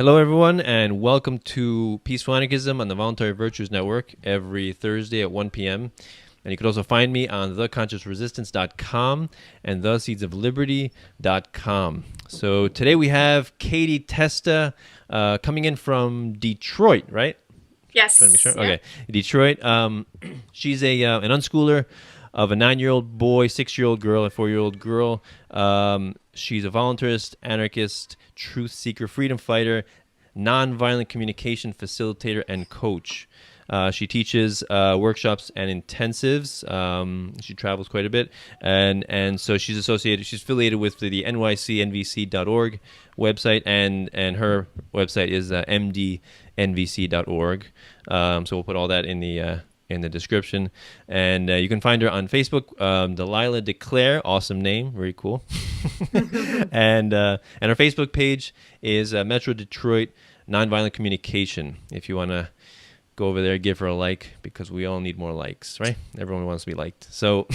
Hello, everyone, and welcome to Peaceful Anarchism on the Voluntary Virtues Network every Thursday at 1 p.m. And you can also find me on theconsciousresistance.com and theseedsofliberty.com. So today we have Katie Testa coming in from Detroit, right? Yes. Trying to make sure. Okay, Detroit. She's an unschooler of a 9-year-old boy, 6-year-old girl, and 4-year-old girl. She's a voluntarist, anarchist, truth seeker, freedom fighter, nonviolent communication facilitator, and coach. She teaches workshops and intensives. She travels quite a bit, and so she's affiliated with the nycnvc.org website, and her website is mdnvc.org. So we'll put all that in the description, and you can find her on Facebook. Delilah Declare, awesome name, very cool. and her Facebook page is Metro Detroit Nonviolent Communication. If you want to go over there, give her a like, because we all need more likes, right? Everyone wants to be liked. So,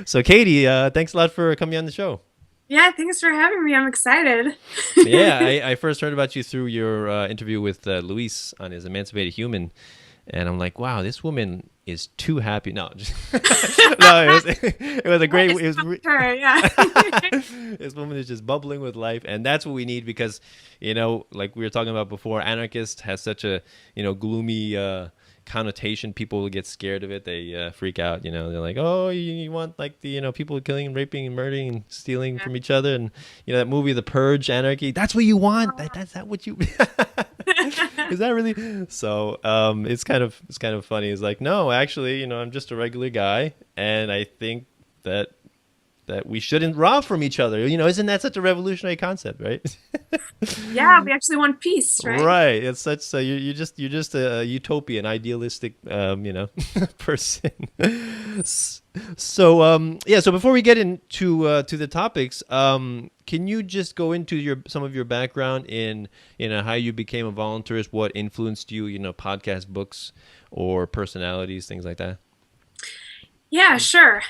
so Katie, thanks a lot for coming on the show. Yeah, thanks for having me. I'm excited. Yeah, I first heard about you through your interview with Luis on his Emancipated Human. And I'm like, wow, this woman is too happy. No, no, it was a great. It was her, yeah. This woman is just bubbling with life, and that's what we need, because, like we were talking about before, anarchist has such a gloomy connotation. People get scared of it. They freak out. They're like, oh, you want like the people killing and raping and murdering and stealing from each other, and that movie The Purge, Anarchy. That's what you want. That's that what you. Is that really? So it's kind of funny. It's like, no, actually, I'm just a regular guy, and I think that we shouldn't rob from each other. Isn't that such a revolutionary concept, right? Yeah, we actually want peace, right? Right. It's such you're just a utopian, idealistic person. So so before we get into to the topics, can you just go into some of your background in how you became a voluntarist, what influenced you, podcast, books, or personalities, things like that? Yeah, sure.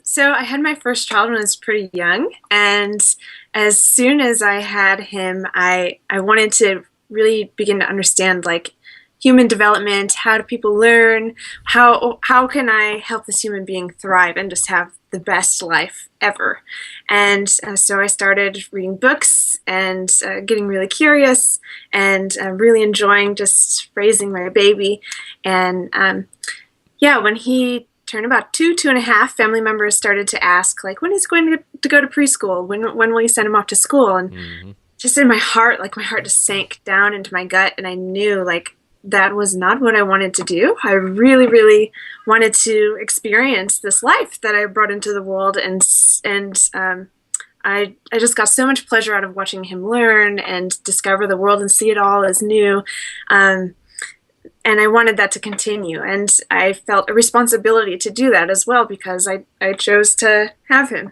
So I had my first child when I was pretty young, and as soon as I had him, I wanted to really begin to understand like human development. How do people learn? How can I help this human being thrive and just have the best life ever? And so I started reading books and getting really curious and really enjoying just raising my baby. And when he turned about 2.5, family members started to ask, like, when he's going to go to preschool, when will you send him off to school? And just in my heart, like my heart just sank down into my gut, and I knew like that was not what I wanted to do. I really, really wanted to experience this life that I brought into the world, and I just got so much pleasure out of watching him learn and discover the world and see it all as new. And I wanted that to continue, and I felt a responsibility to do that as well, because I chose to have him.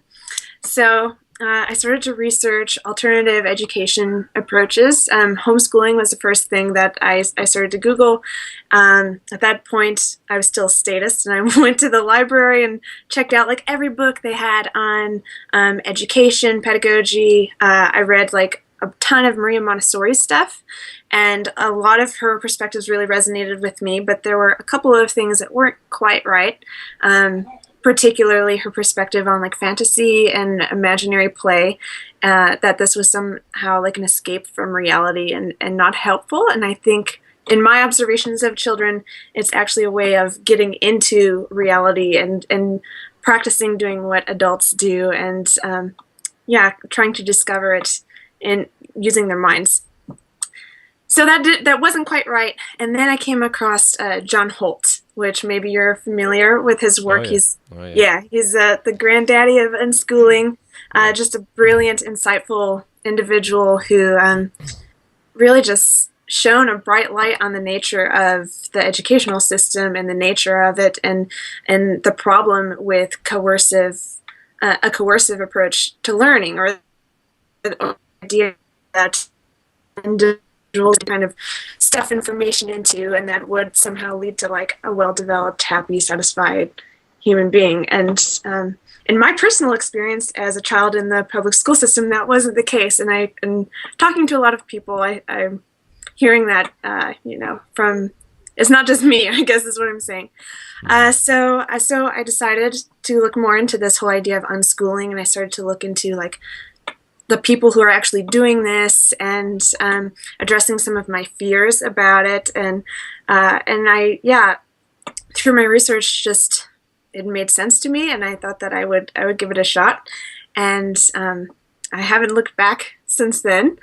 So I started to research alternative education approaches. Homeschooling was the first thing that I started to Google. At that point, I was still a statist, and I went to the library and checked out like every book they had on education, pedagogy. I read like a ton of Maria Montessori stuff, and a lot of her perspectives really resonated with me, but there were a couple of things that weren't quite right, particularly her perspective on like fantasy and imaginary play, that this was somehow like an escape from reality and not helpful. And I think in my observations of children, it's actually a way of getting into reality and practicing doing what adults do, and trying to discover it in using their minds. So that wasn't quite right. And then I came across John Holt, which maybe you're familiar with his work. Oh, yeah. He's he's the granddaddy of unschooling, just a brilliant, insightful individual who really just shone a bright light on the nature of the educational system and the nature of it, and the problem with a coercive approach to learning, or the idea that individuals kind of stuff information into, and that would somehow lead to like a well-developed, happy, satisfied human being. And in my personal experience as a child in the public school system, that wasn't the case. And talking to a lot of people, I'm hearing that, from, it's not just me, I guess is what I'm saying. So I decided to look more into this whole idea of unschooling, and I started to look into like the people who are actually doing this, and addressing some of my fears about it. And through my research, just it made sense to me, and I thought that I would give it a shot. And I haven't looked back since then.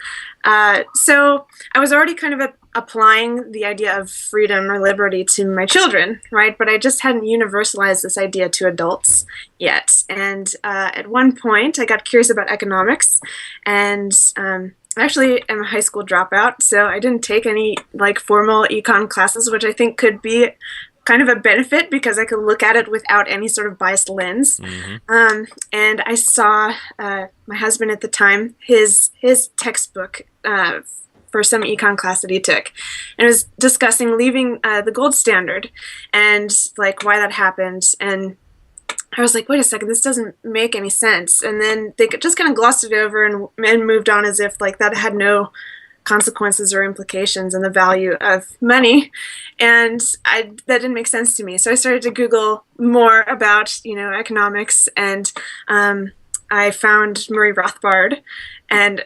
So I was already kind of applying the idea of freedom or liberty to my children, right? But I just hadn't universalized this idea to adults yet. And at one point, I got curious about economics, and I actually am a high school dropout, so I didn't take any like formal econ classes, which I think could be kind of a benefit because I could look at it without any sort of biased lens. And I saw my husband at the time, his textbook for some econ class that he took, and it was discussing leaving the gold standard and like why that happened. And I was like, wait a second, this doesn't make any sense. And then they just kind of glossed it over and moved on as if like that had no consequences or implications in the value of money. And that didn't make sense to me. So I started to Google more about, economics, and I found Murray Rothbard and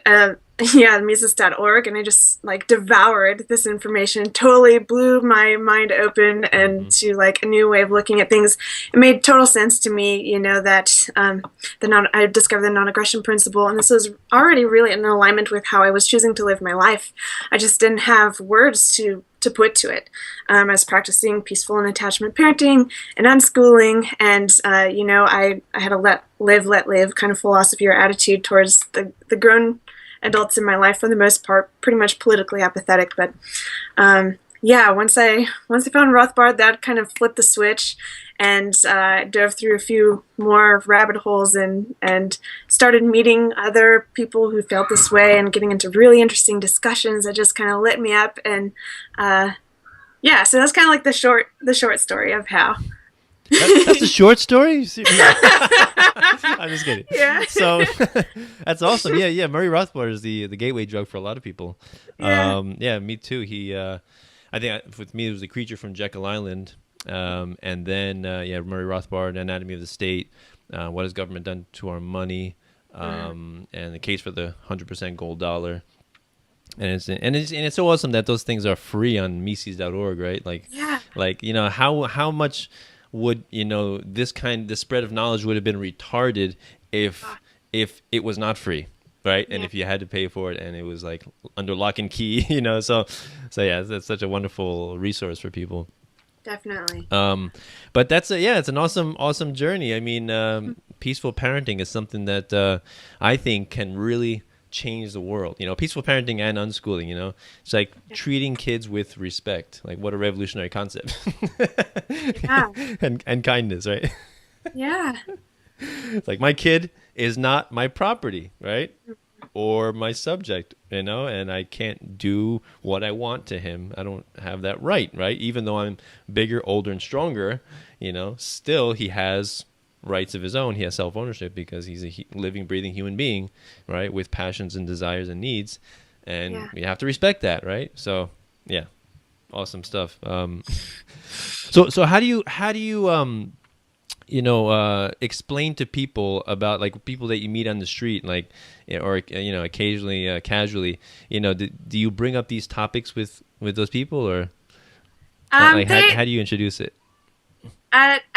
Mises.org, and I just like devoured this information. Totally blew my mind open and to like a new way of looking at things. It made total sense to me, that I discovered the non-aggression principle, and this was already really in alignment with how I was choosing to live my life. I just didn't have words to put to it. I was practicing peaceful and attachment parenting and unschooling, and I had a let live kind of philosophy or attitude towards the grown adults in my life, for the most part, pretty much politically apathetic. But once I found Rothbard, that kind of flipped the switch, and dove through a few more rabbit holes and started meeting other people who felt this way and getting into really interesting discussions that just kind of lit me up. And so that's kind of like the short story of how. That's a short story? I'm just kidding. Yeah. So that's awesome. Yeah. Murray Rothbard is the gateway drug for a lot of people. Yeah. Me too. He, I think with me, it was The Creature from Jekyll Island. And then, Murray Rothbard, Anatomy of the State, What Has Government Done to Our Money, and The Case for the 100% Gold Dollar. And it's so awesome that those things are free on Mises.org, right? How much would this spread of knowledge would have been retarded if it was not free, right? And if you had to pay for it and it was like under lock and key, so that's such a wonderful resource for people. Definitely. But that's it's an awesome journey. I mean, peaceful parenting is something that I think can really change the world. Peaceful parenting and unschooling, it's like treating kids with respect. Like, what a revolutionary concept. Yeah. and kindness, right? Yeah. It's like, my kid is not my property, right? Or my subject, and I can't do what I want to him. I don't have that right? Even though I'm bigger, older, and stronger, still he has rights of his own. He has self-ownership because he's a living, breathing human being, right? With passions and desires and needs, and we have to respect that, right? So, awesome stuff. So how do you explain to people about like people that you meet on the street, like, or occasionally, casually, do you bring up these topics with those people, or how do you introduce it?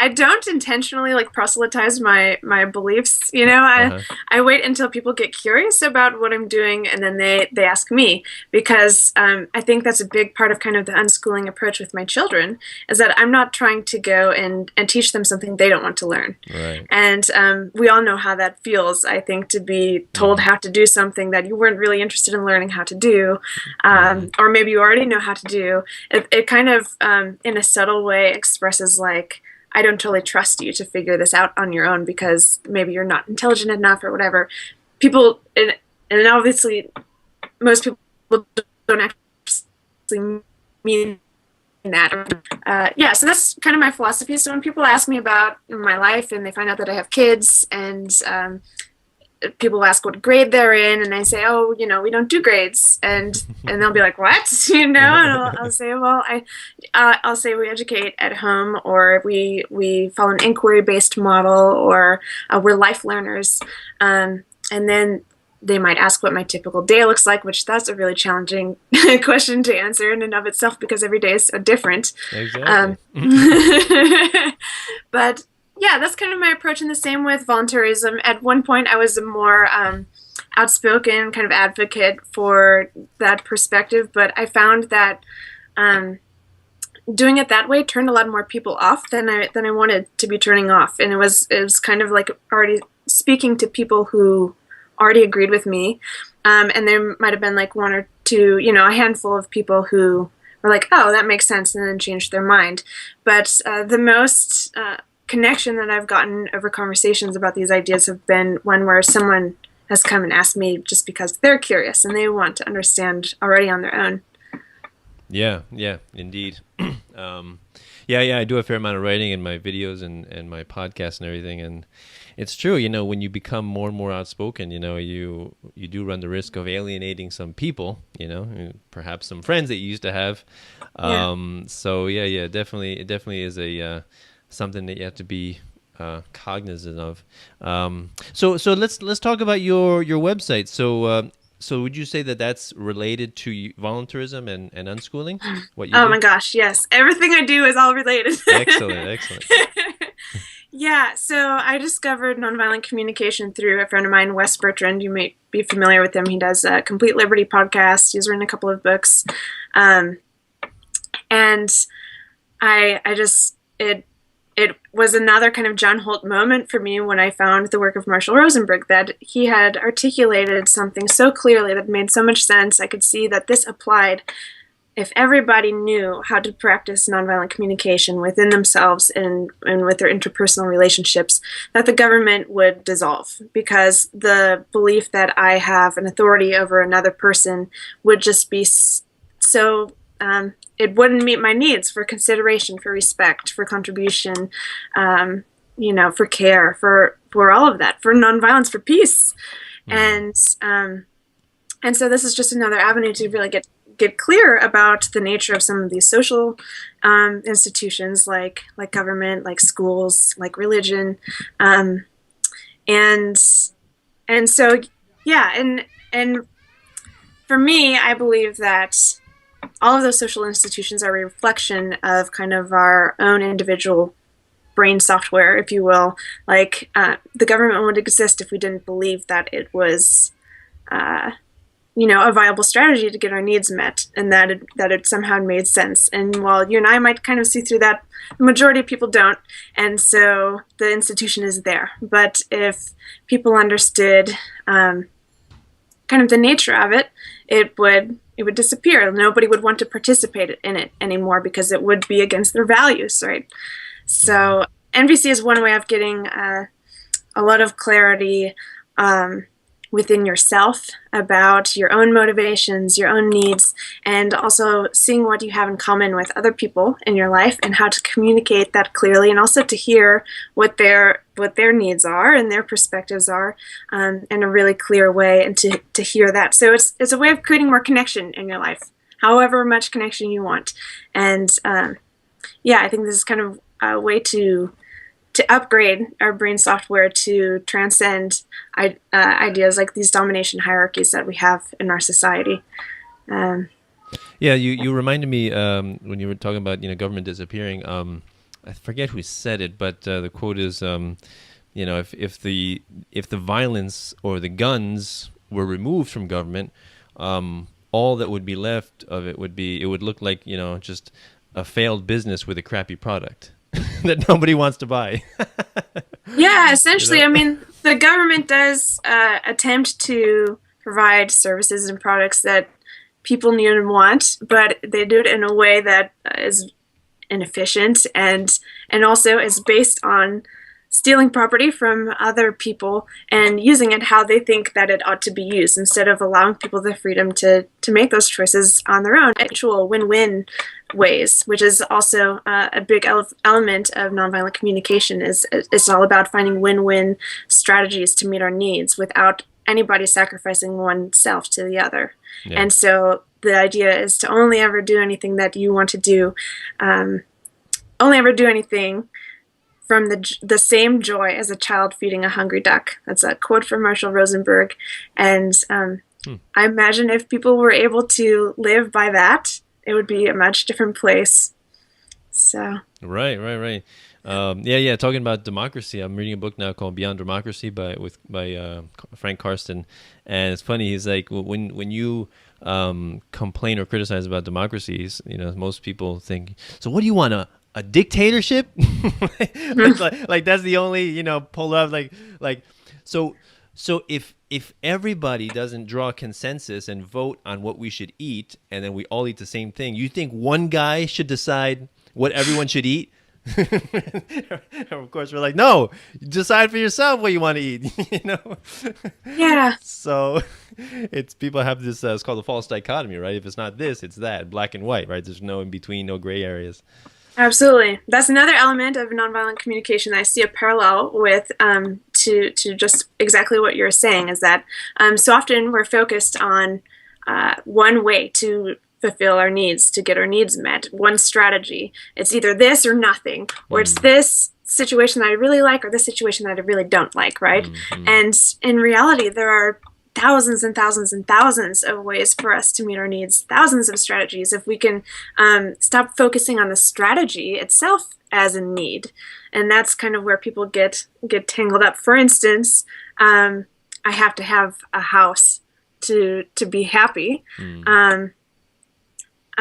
I don't intentionally like proselytize my beliefs. I wait until people get curious about what I'm doing, and then they ask me, because I think that's a big part of kind of the unschooling approach with my children, is that I'm not trying to go and teach them something they don't want to learn. Right. And we all know how that feels, I think, to be told how to do something that you weren't really interested in learning how to do, or maybe you already know how to do. It kind of, in a subtle way, expresses like, I don't totally trust you to figure this out on your own because maybe you're not intelligent enough or whatever. People, and obviously most people don't actually mean that. Yeah, so that's kind of my philosophy. So when people ask me about my life and they find out that I have kids, and people ask what grade they're in, and I say, oh, we don't do grades, and they'll be like, what? And I'll say, well, I'll say we educate at home, or we follow an inquiry-based model, or we're life learners, and then they might ask what my typical day looks like, which that's a really challenging question to answer in and of itself, because every day is so different. Exactly. But yeah, that's kind of my approach, and the same with voluntarism. At one point, I was a more outspoken kind of advocate for that perspective, but I found that doing it that way turned a lot more people off than I wanted to be turning off, and it was kind of like already speaking to people who already agreed with me, and there might have been like one or two, a handful of people who were like, oh, that makes sense, and then changed their mind. But the most connection that I've gotten over conversations about these ideas have been one where someone has come and asked me just because they're curious and they want to understand already on their own. Yeah, indeed. Yeah, I do a fair amount of writing in my videos and my podcasts and everything, and it's true, when you become more and more outspoken, you do run the risk of alienating some people, perhaps some friends that you used to have. So yeah, definitely, it definitely is a something that you have to be cognizant of. So let's talk about your website. So would you say that that's related to voluntarism and unschooling? What you do? My gosh, yes. Everything I do is all related. Excellent. Yeah, so I discovered nonviolent communication through a friend of mine, Wes Bertrand. You may be familiar with him. He does a Complete Liberty podcast. He's written a couple of books. And it was another kind of John Holt moment for me when I found the work of Marshall Rosenberg, that he had articulated something so clearly that made so much sense. I could see that this applied if everybody knew how to practice nonviolent communication within themselves and with their interpersonal relationships, that the government would dissolve, because the belief that I have an authority over another person would just be so it wouldn't meet my needs for consideration, for respect, for contribution, for care, for all of that, for nonviolence, for peace. And so this is just another avenue to really get clear about the nature of some of these social institutions, like government, like schools, like religion, and so yeah, and for me, I believe that all of those social institutions are a reflection of kind of our own individual brain software, if you will. Like the government would exist if we didn't believe that it was a viable strategy to get our needs met, and that it somehow made sense. And while you and I might kind of see through that, the majority of people don't, and so the institution is there. But if people understood kind of the nature of it, it would disappear. Nobody would want to participate in it anymore because it would be against their values, right? So NVC is one way of getting a lot of clarity within yourself about your own motivations, your own needs, and also seeing what you have in common with other people in your life and how to communicate that clearly, and also to hear what their needs are and their perspectives are in a really clear way, and to hear that. So it's a way of creating more connection in your life, however much connection you want. And I think this is kind of a way to upgrade our brain software to transcend ideas like these domination hierarchies that we have in our society. You reminded me when you were talking about government disappearing. I forget who said it, but the quote is, if the violence or the guns were removed from government, all that would be left of it would look like just a failed business with a crappy product that nobody wants to buy. Yeah, essentially. I mean, the government does attempt to provide services and products that people need and want, but they do it in a way that is inefficient and also is based on stealing property from other people and using it how they think that it ought to be used, instead of allowing people the freedom to make those choices on their own. Actual win-win ways, which is also a big element of nonviolent communication. Is it's all about finding win-win strategies to meet our needs without anybody sacrificing oneself to the other. Yeah. And so the idea is to only ever do anything that you want to do, only ever do anything from the same joy as a child feeding a hungry duck. That's a quote from Marshall Rosenberg. And I imagine if people were able to live by that, it would be a much different place. So right. Yeah. Talking about democracy, I'm reading a book now called Beyond Democracy by Frank Karsten, and it's funny. He's like, when you complain or criticize about democracies, most people think, so what do you want, a dictatorship? like that's the only pull up like so if everybody doesn't draw consensus and vote on what we should eat, and then we all eat the same thing, you think one guy should decide what everyone should eat? Of course, we're like, no, decide for yourself what you want to eat. Yeah. So it's people have this. It's called the false dichotomy, right? If it's not this, it's that, black and white, right? There's no in between, no gray areas. Absolutely. That's another element of nonviolent communication that I see a parallel with to just exactly what you're saying, is that so often we're focused on one way to fulfill our needs, to get our needs met, one strategy. It's either this or nothing, or it's this situation that I really like or this situation that I really don't like, right? And in reality, there are thousands and thousands and thousands of ways for us to meet our needs, thousands of strategies, if we can stop focusing on the strategy itself as a need. And that's kind of where people get tangled up. For instance, I have to have a house to be happy.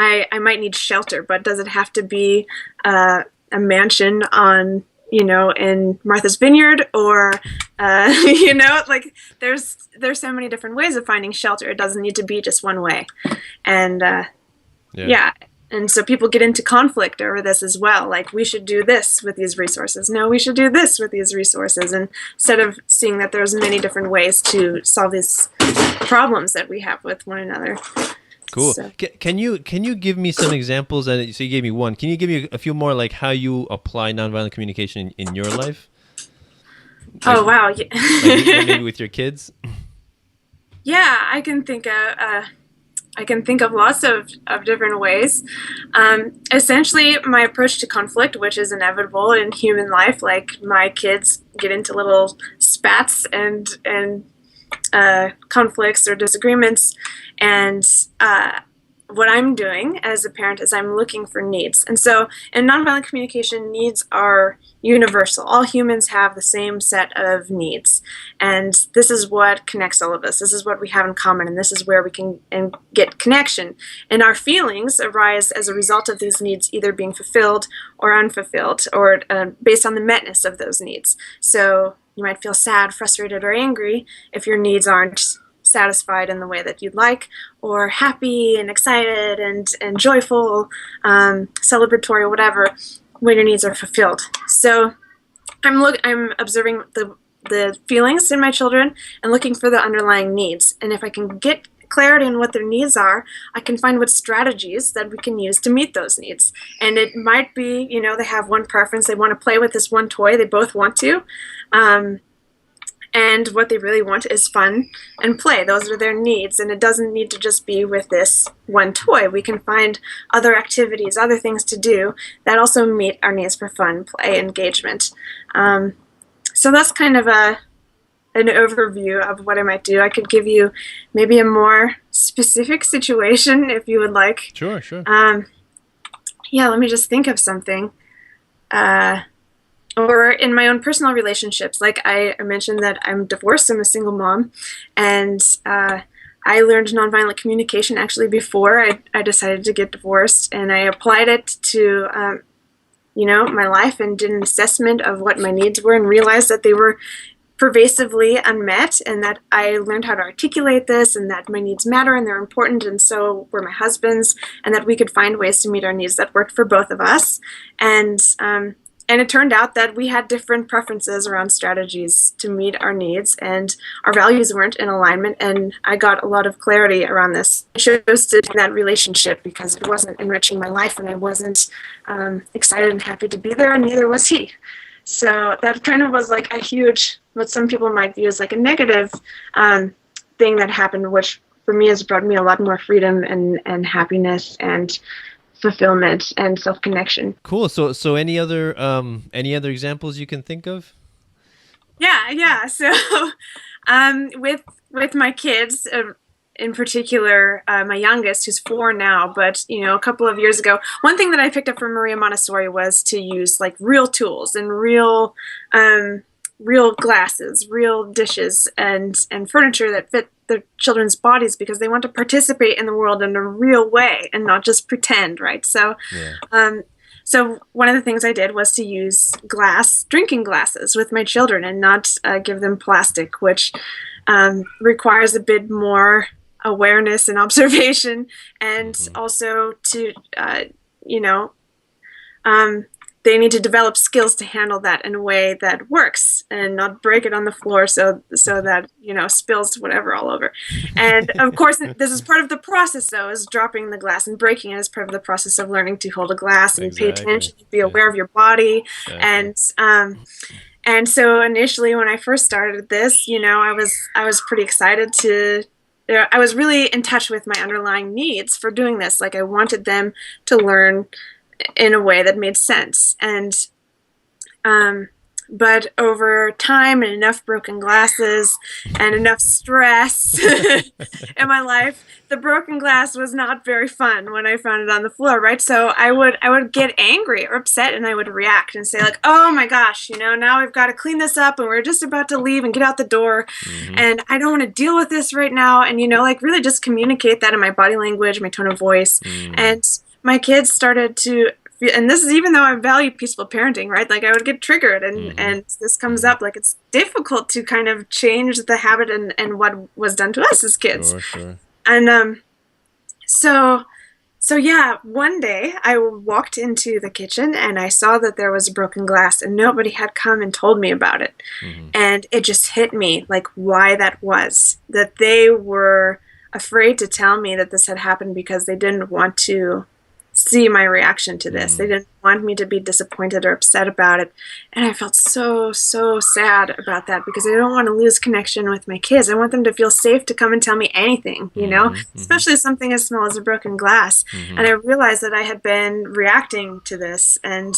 I might need shelter, but does it have to be a mansion on in Martha's Vineyard, or like there's so many different ways of finding shelter. It doesn't need to be just one way. And and so people get into conflict over this as well. Like, we should do this with these resources. No, we should do this with these resources. And instead of seeing that there's many different ways to solve these problems that we have with one another. Cool. So. Can you give me some examples? So you gave me one. Can you give me a few more, like how you apply nonviolent communication in your life? Oh, wow. Yeah. Maybe with your kids? Yeah, I can think of lots of different ways. Essentially, my approach to conflict, which is inevitable in human life, like my kids get into little spats and conflicts or disagreements, and what I'm doing as a parent is I'm looking for needs. And so in nonviolent communication, needs are universal. All humans have the same set of needs, and this is what connects all of us. This is what we have in common, and this is where we can get connection. And our feelings arise as a result of these needs either being fulfilled or unfulfilled, or based on the metness of those needs. So you might feel sad, frustrated, or angry if your needs aren't satisfied in the way that you'd like, or happy and excited and joyful, celebratory, whatever, when your needs are fulfilled. So I'm observing the feelings in my children and looking for the underlying needs. And if I can get clarity on what their needs are, I can find what strategies that we can use to meet those needs. And it might be, they have one preference. They want to play with this one toy. They both want to. And what they really want is fun and play. Those are their needs. And it doesn't need to just be with this one toy. We can find other activities, other things to do that also meet our needs for fun, play, engagement. So that's kind of an overview of what I might do. I could give you maybe a more specific situation if you would like. Sure. Yeah, let me just think of something. Or in my own personal relationships, like I mentioned that I'm divorced, I'm a single mom, and I learned nonviolent communication actually before I decided to get divorced, and I applied it to my life and did an assessment of what my needs were and realized that they were pervasively unmet, and that I learned how to articulate this, and that my needs matter and they're important, and so were my husband's, and that we could find ways to meet our needs that worked for both of us. And and it turned out that we had different preferences around strategies to meet our needs, and our values weren't in alignment. And I got a lot of clarity around this. I chose to end that relationship because it wasn't enriching my life, and I wasn't excited and happy to be there, and neither was he. So that kind of was like a huge, what some people might view as like a negative thing that happened, which for me has brought me a lot more freedom and happiness and fulfillment and self-connection. Cool. So any other examples you can think of? Yeah. So with my kids, in particular, my youngest, who's 4 now, but a couple of years ago, one thing that I picked up from Maria Montessori was to use like real tools and real glasses, real dishes, and furniture that fit the children's bodies, because they want to participate in the world in a real way and not just pretend, right? So, so one of the things I did was to use drinking glasses with my children, and not give them plastic, which requires a bit more awareness and observation, and also to, they need to develop skills to handle that in a way that works and not break it on the floor so that spills whatever all over. And of course, this is part of the process, though, is dropping the glass and breaking it is part of the process of learning to hold a glass and pay attention, be aware of your body. And so initially, when I first started this, I was pretty excited to. I was really in touch with my underlying needs for doing this. Like, I wanted them to learn in a way that made sense. And but over time and enough broken glasses and enough stress in my life, the broken glass was not very fun when I found it on the floor, right? So I would get angry or upset, and I would react and say like, oh my gosh, now we've got to clean this up, and we're just about to leave and get out the door, and I don't want to deal with this right now. And like really just communicate that in my body language, my tone of voice. And my kids started to, and this is even though I value peaceful parenting, right? Like, I would get triggered, and this comes up, like, it's difficult to kind of change the habit and what was done to us as kids. Sure. And so yeah, one day I walked into the kitchen and I saw that there was broken glass, and nobody had come and told me about it. And it just hit me like why that was, that they were afraid to tell me that this had happened because they didn't want to see my reaction to this. They didn't want me to be disappointed or upset about it. And I felt so sad about that, because I don't want to lose connection with my kids. I want them to feel safe to come and tell me anything, especially something as small as a broken glass. And I realized that I had been reacting to this, and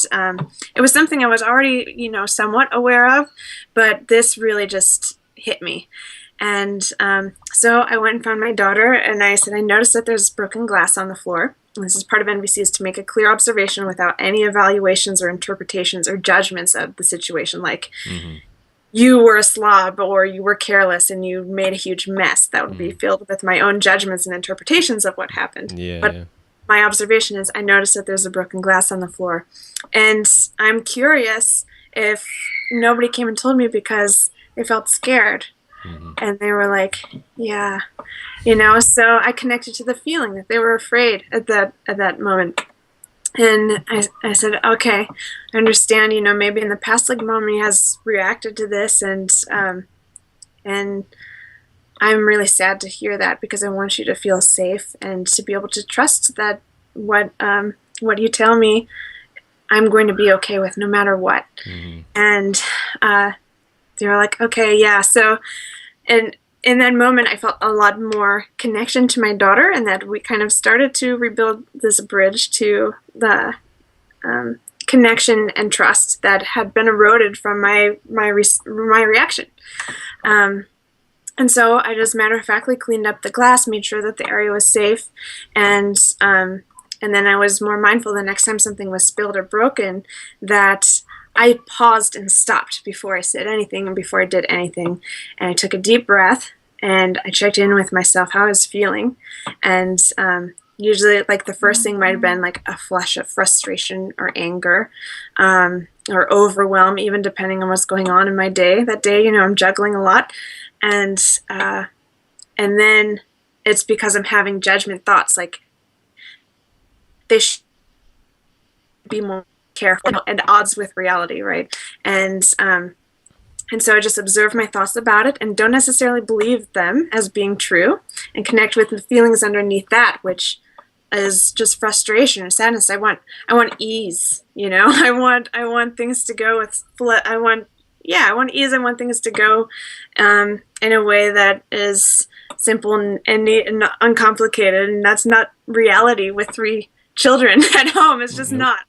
it was something I was already, somewhat aware of, but this really just hit me. And so I went and found my daughter, and I said, I noticed that there's broken glass on the floor. And this is part of NVC, is to make a clear observation without any evaluations or interpretations or judgments of the situation. Like, you were a slob, or you were careless and you made a huge mess. That would be filled with my own judgments and interpretations of what happened. But my observation is, I noticed that there's a broken glass on the floor. And I'm curious if nobody came and told me because they felt scared. And they were like, yeah, so I connected to the feeling that they were afraid at that moment. And I said, okay, I understand, maybe in the past, like, mommy has reacted to this, and I'm really sad to hear that, because I want you to feel safe and to be able to trust that what you tell me, I'm going to be okay with no matter what. And they were like, okay, yeah. So, and in that moment, I felt a lot more connection to my daughter, and that we kind of started to rebuild this bridge to the connection and trust that had been eroded from my reaction. And so I just matter-of-factly cleaned up the glass, made sure that the area was safe, and then I was more mindful the next time something was spilled or broken, that I paused and stopped before I said anything and before I did anything. And I took a deep breath, and I checked in with myself, how I was feeling. And usually, like, the first thing might have been like a flush of frustration or anger, or overwhelm, even depending on what's going on in my day. That day, I'm juggling a lot. And then it's because I'm having judgment thoughts, like, they should be more care, and odds with reality, right? And so I just observe my thoughts about it and don't necessarily believe them as being true, and connect with the feelings underneath that, which is just frustration or sadness. I want ease, I want things to go with I want ease. I want things to go in a way that is simple and neat and uncomplicated, and that's not reality with 3 children at home. It's just not.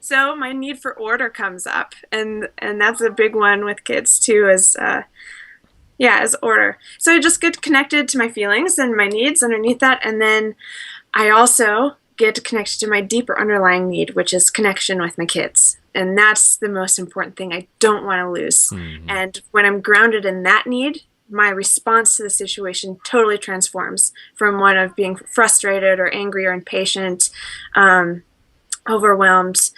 So my need for order comes up, and that's a big one with kids too, is order. So I just get connected to my feelings and my needs underneath that, and then I also get connected to my deeper underlying need, which is connection with my kids. And that's the most important thing I don't want to lose. And when I'm grounded in that need, my response to the situation totally transforms from one of being frustrated or angry or impatient, overwhelmed,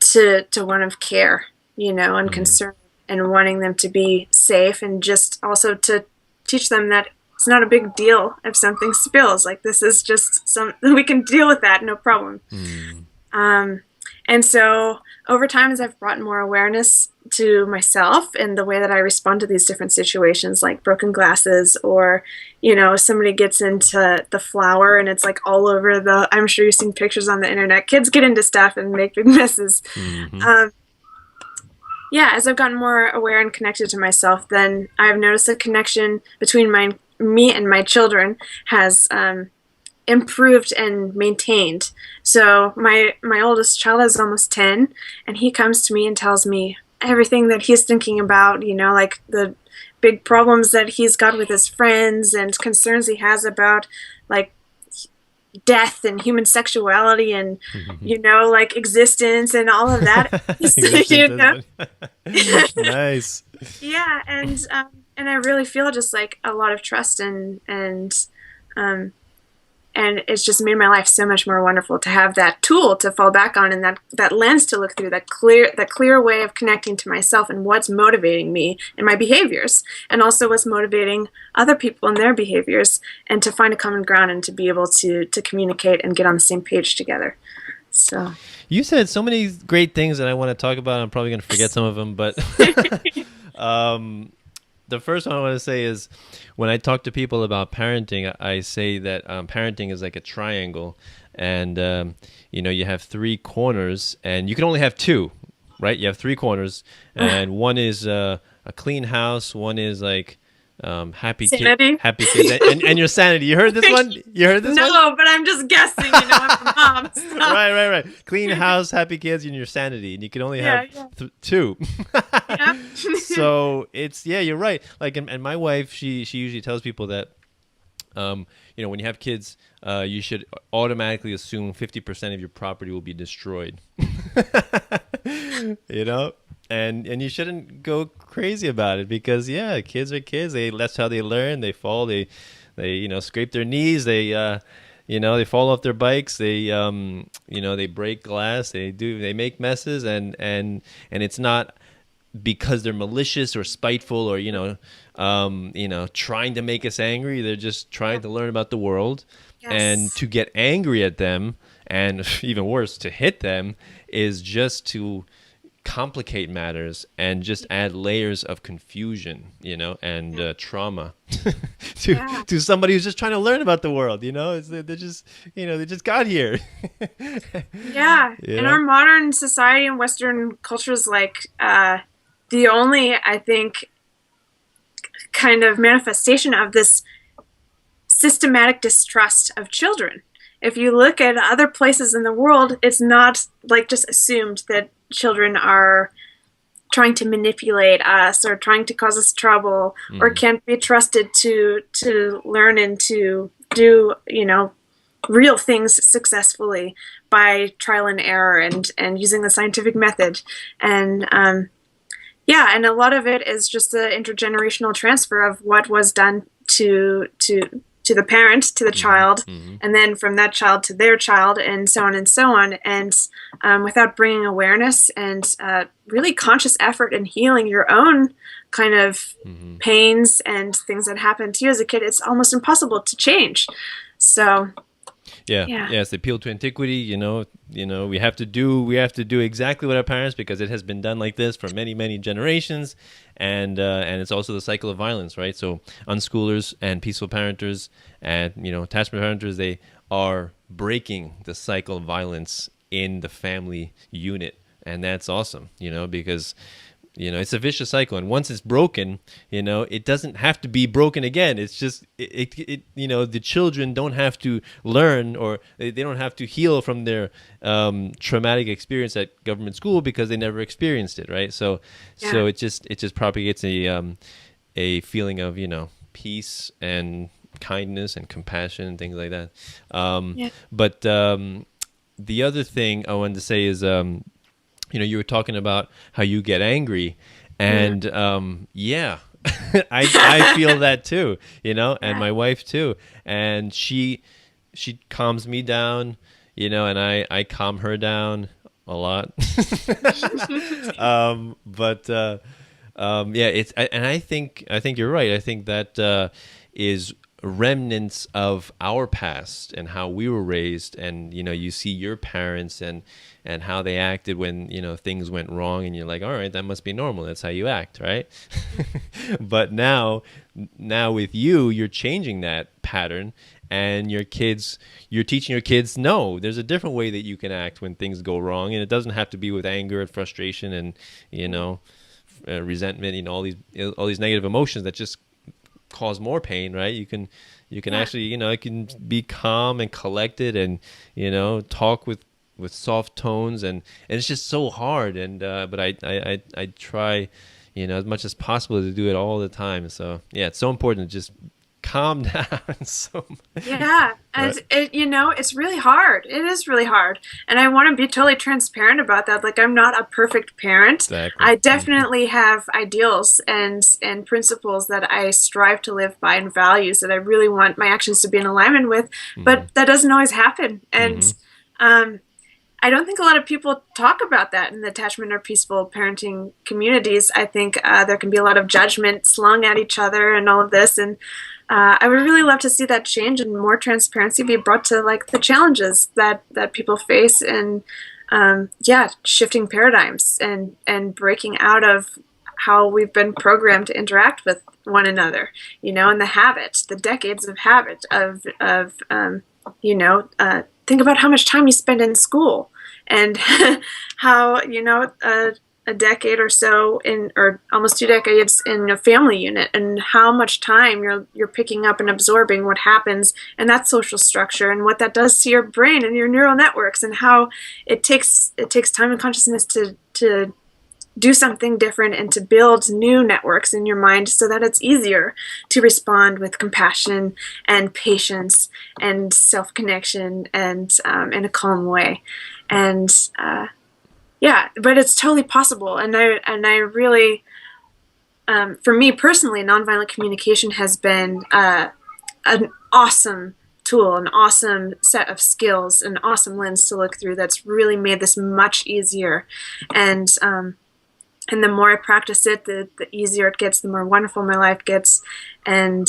to one of care, and concern, and wanting them to be safe, and just also to teach them that it's not a big deal if something spills. Like, this is just we can deal with that, no problem. And so over time, as I've brought more awareness to myself and the way that I respond to these different situations, like broken glasses, or, somebody gets into the flour and it's like all over I'm sure you've seen pictures on the internet. Kids get into stuff and make big messes. As I've gotten more aware and connected to myself, then I've noticed a connection between me and my children has improved and maintained. So my oldest child is almost 10, and he comes to me and tells me everything that he's thinking about, like the big problems that he's got with his friends and concerns he has about, like, death and human sexuality and like existence and all of that. Nice. Yeah, and I really feel just like a lot of trust and it's just made my life so much more wonderful to have that tool to fall back on, and that lens to look through, that clear way of connecting to myself and what's motivating me and my behaviors, and also what's motivating other people and their behaviors, and to find a common ground and to be able to communicate and get on the same page together. So you said so many great things that I want to talk about. I'm probably going to forget some of them, but the first one I want to say is, when I talk to people about parenting, I say that parenting is like a triangle, and you have 3 corners, and you can only have 2, right? You have 3 corners, and one is a clean house, one is like happy kids, and your sanity. You heard this one? No, but I'm just guessing. I'm a mom. So. Right. Clean house, happy kids, and your sanity, and you can only have 2. So it's you're right. Like, and my wife, she usually tells people that, when you have kids, you should automatically assume 50% of your property will be destroyed. And you shouldn't go crazy about it, because kids are kids. That's how they learn. They fall. They scrape their knees. They they fall off their bikes. They break glass. They make messes, and it's not because they're malicious or spiteful or trying to make us angry. They're just trying to learn about the world. Yes. And to get angry at them, and even worse, to hit them, is just to complicate matters and just add layers of confusion, and trauma to somebody who's just trying to learn about the world. They just got here. In our modern society and Western cultures, like the only, I think, kind of manifestation of this systematic distrust of children. If you look at other places in the world, it's not like just assumed that children are trying to manipulate us or trying to cause us trouble, or can't be trusted to learn and to do, real things successfully by trial and error and using the scientific method. And and a lot of it is just the intergenerational transfer of what was done to the parent, to the child, and then from that child to their child, and so on and so on. And without bringing awareness and really conscious effort in healing your own kind of pains and things that happened to you as a kid, it's almost impossible to change. So Yeah. Yes, the appeal to antiquity. We have to do exactly what our parents, because it has been done like this for many, many generations, and it's also the cycle of violence, right? So unschoolers and peaceful parenters and attachment parenters, they are breaking the cycle of violence in the family unit, and that's awesome. Because it's a vicious cycle, and once it's broken, it doesn't have to be broken again. It's just the children don't have to learn, or they don't have to heal from their traumatic experience at government school, because they never experienced it, right? So it just propagates a feeling of peace and kindness and compassion and things like that. But the other thing I wanted to say is, you were talking about how you get angry, and I feel that too, and my wife too, and she calms me down, and I calm her down a lot. I think you're right. I think that is remnants of our past and how we were raised, and you see your parents and how they acted when things went wrong, and you're like, all right, that must be normal, that's how you act, right? But now with you're changing that pattern, and you're teaching your kids, no, there's a different way that you can act when things go wrong, and it doesn't have to be with anger and frustration and resentment, all these negative emotions that just cause more pain, right? You can actually, it can be calm and collected, and talk with soft tones, and it's just so hard. And but I try, as much as possible to do it all the time. So it's so important to just calm down. And it's really hard. It is really hard, and I want to be totally transparent about that. Like, I'm not a perfect parent. Exactly. I definitely have ideals and principles that I strive to live by, and values that I really want my actions to be in alignment with, but that doesn't always happen. And I don't think a lot of people talk about that in the attachment or peaceful parenting communities. I think there can be a lot of judgment slung at each other and all of this, and I would really love to see that change and more transparency be brought to the challenges that people face, and shifting paradigms and breaking out of how we've been programmed to interact with one another, and the habit, the decades of habit of think about how much time you spend in school, and how a decade or so or almost 2 decades in a family unit, and how much time you're picking up and absorbing what happens in that social structure, and what that does to your brain and your neural networks, and how it takes time and consciousness to do something different and to build new networks in your mind, so that it's easier to respond with compassion and patience and self-connection and in a calm way. And but it's totally possible. And I really, for me personally, nonviolent communication has been an awesome tool, an awesome set of skills, an awesome lens to look through that's really made this much easier. And the more I practice it, the easier it gets, the more wonderful my life gets. And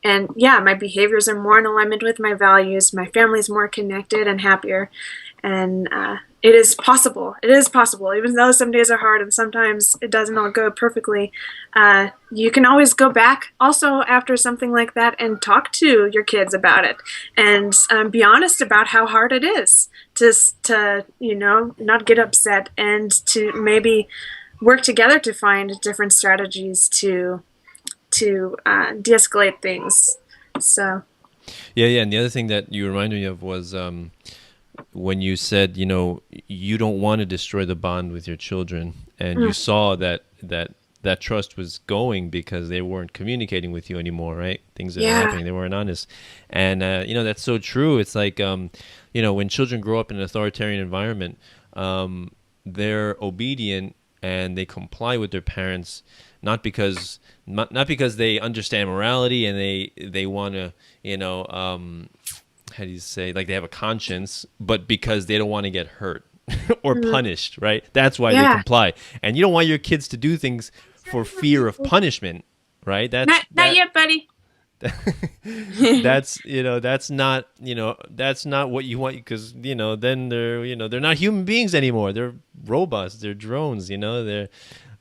my behaviors are more in alignment with my values. My family's more connected and happier. And it is possible. It is possible. Even though some days are hard and sometimes it doesn't all go perfectly, you can always go back also after something like that and talk to your kids about it, and be honest about how hard it is to not get upset, and to maybe work together to find different strategies to de-escalate things. So and the other thing that you reminded me of was when you said you don't want to destroy the bond with your children, and you saw that trust was going because they weren't communicating with you anymore, right? Things that were happening, they weren't honest. And that's so true. It's like when children grow up in an authoritarian environment, they're obedient and they comply with their parents, not because they understand morality and they want to how do you say, like, they have a conscience, but because they don't want to get hurt or punished, right? That's why they comply. And you don't want your kids to do things for fear of punishment, right? Not yet, buddy. That's that's not that's not what you want, because then they're not human beings anymore. They're robots, they're drones, they're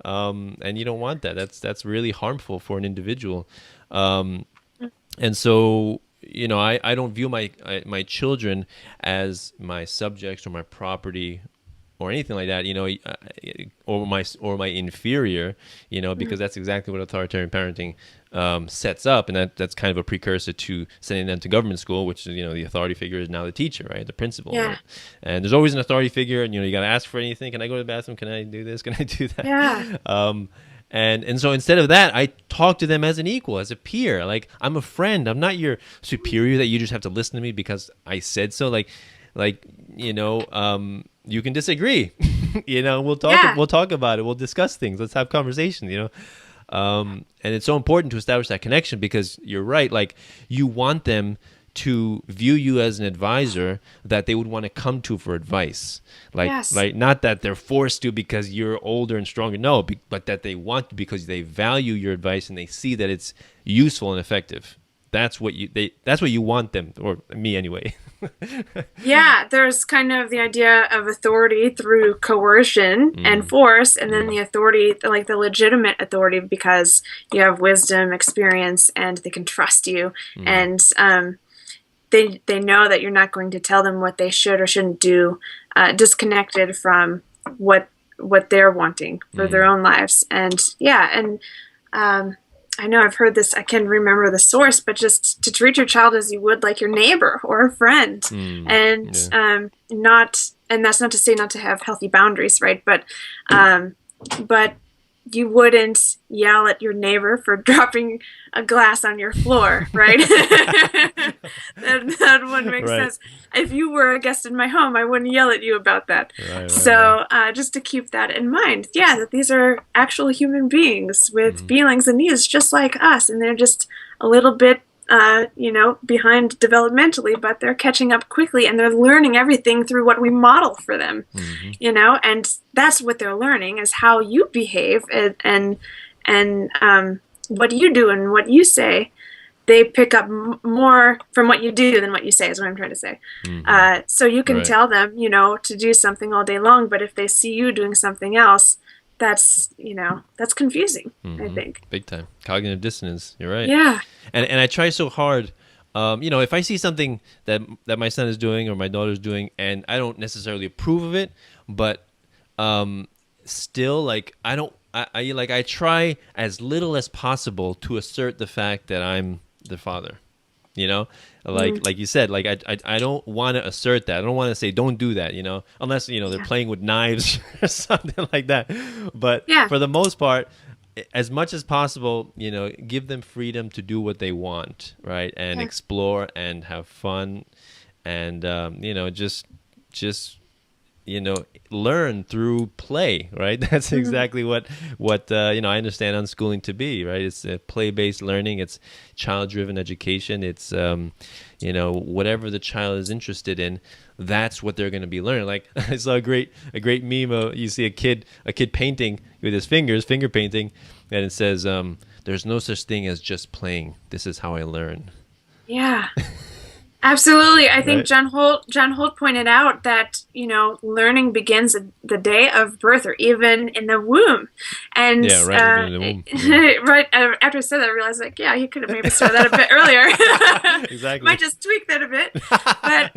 and you don't want that. That's really harmful for an individual. And so I don't view my children as my subjects or my property or anything like that, or my inferior, because that's exactly what authoritarian parenting sets up, and that's kind of a precursor to sending them to government school, which is the authority figure is now the teacher, right, the principal. Yeah. Right? And there's always an authority figure, and you got to ask for anything. Can I go to the bathroom? Can I do this? Can I do that? Yeah. And so instead of that, I talk to them as an equal, as a peer. Like, I'm a friend. I'm not your superior that you just have to listen to me because I said so. You can disagree. We'll talk. Yeah. We'll talk about it. We'll discuss things. Let's have conversations. And it's so important to establish that connection, because you're right. Like, you want them to view you as an advisor that they would want to come to for advice. Yes. Like not that they're forced to because you're older and stronger. No, but that they want to because they value your advice and they see that it's useful and effective. That's what you want them, or me anyway. Yeah, there's kind of the idea of authority through coercion and force, and then the authority, like the legitimate authority, because you have wisdom, experience, and they can trust you, and they know that you're not going to tell them what they should or shouldn't do, disconnected from what they're wanting for their own lives. And I know I've heard this, I can't remember the source, but just to treat your child as you would like your neighbor or a friend. And that's not to say not to have healthy boundaries, right? But you wouldn't yell at your neighbor for dropping a glass on your floor, right? that wouldn't make sense. If you were a guest in my home, I wouldn't yell at you about that. Just to keep that in mind, that these are actual human beings with feelings and needs just like us, and they're just a little bit behind developmentally, but they're catching up quickly, and they're learning everything through what we model for them, and that's what they're learning, is how you behave and what you do and what you say. They pick up more from what you do than what you say, is what I'm trying to say. So you can tell them, to do something all day long, but if they see you doing something else, that's confusing, I think. Big time. Cognitive dissonance. You're right. Yeah. And I try so hard, if I see something that my son is doing or my daughter's doing, and I don't necessarily approve of it, but still, like, I try as little as possible to assert the fact that I'm the father. Like you said, like I don't want to assert that. I don't want to say don't do that, unless they're playing with knives or something like that. But for the most part, as much as possible, give them freedom to do what they want, right? And explore and have fun, and just learn through play, right? That's exactly what I understand unschooling to be, right? It's a play-based learning. It's child-driven education. It's whatever the child is interested in, that's what they're going to be learning. Like, I saw a great meme. You see a kid painting with his fingers, finger painting, and it says, "There's no such thing as just playing. This is how I learn." Yeah. Absolutely. I think John Holt pointed out that, learning begins the day of birth, or even in the womb. And in the womb. Right after I said that, I realized, he could have maybe started that a bit earlier. Exactly. Might just tweak that a bit. But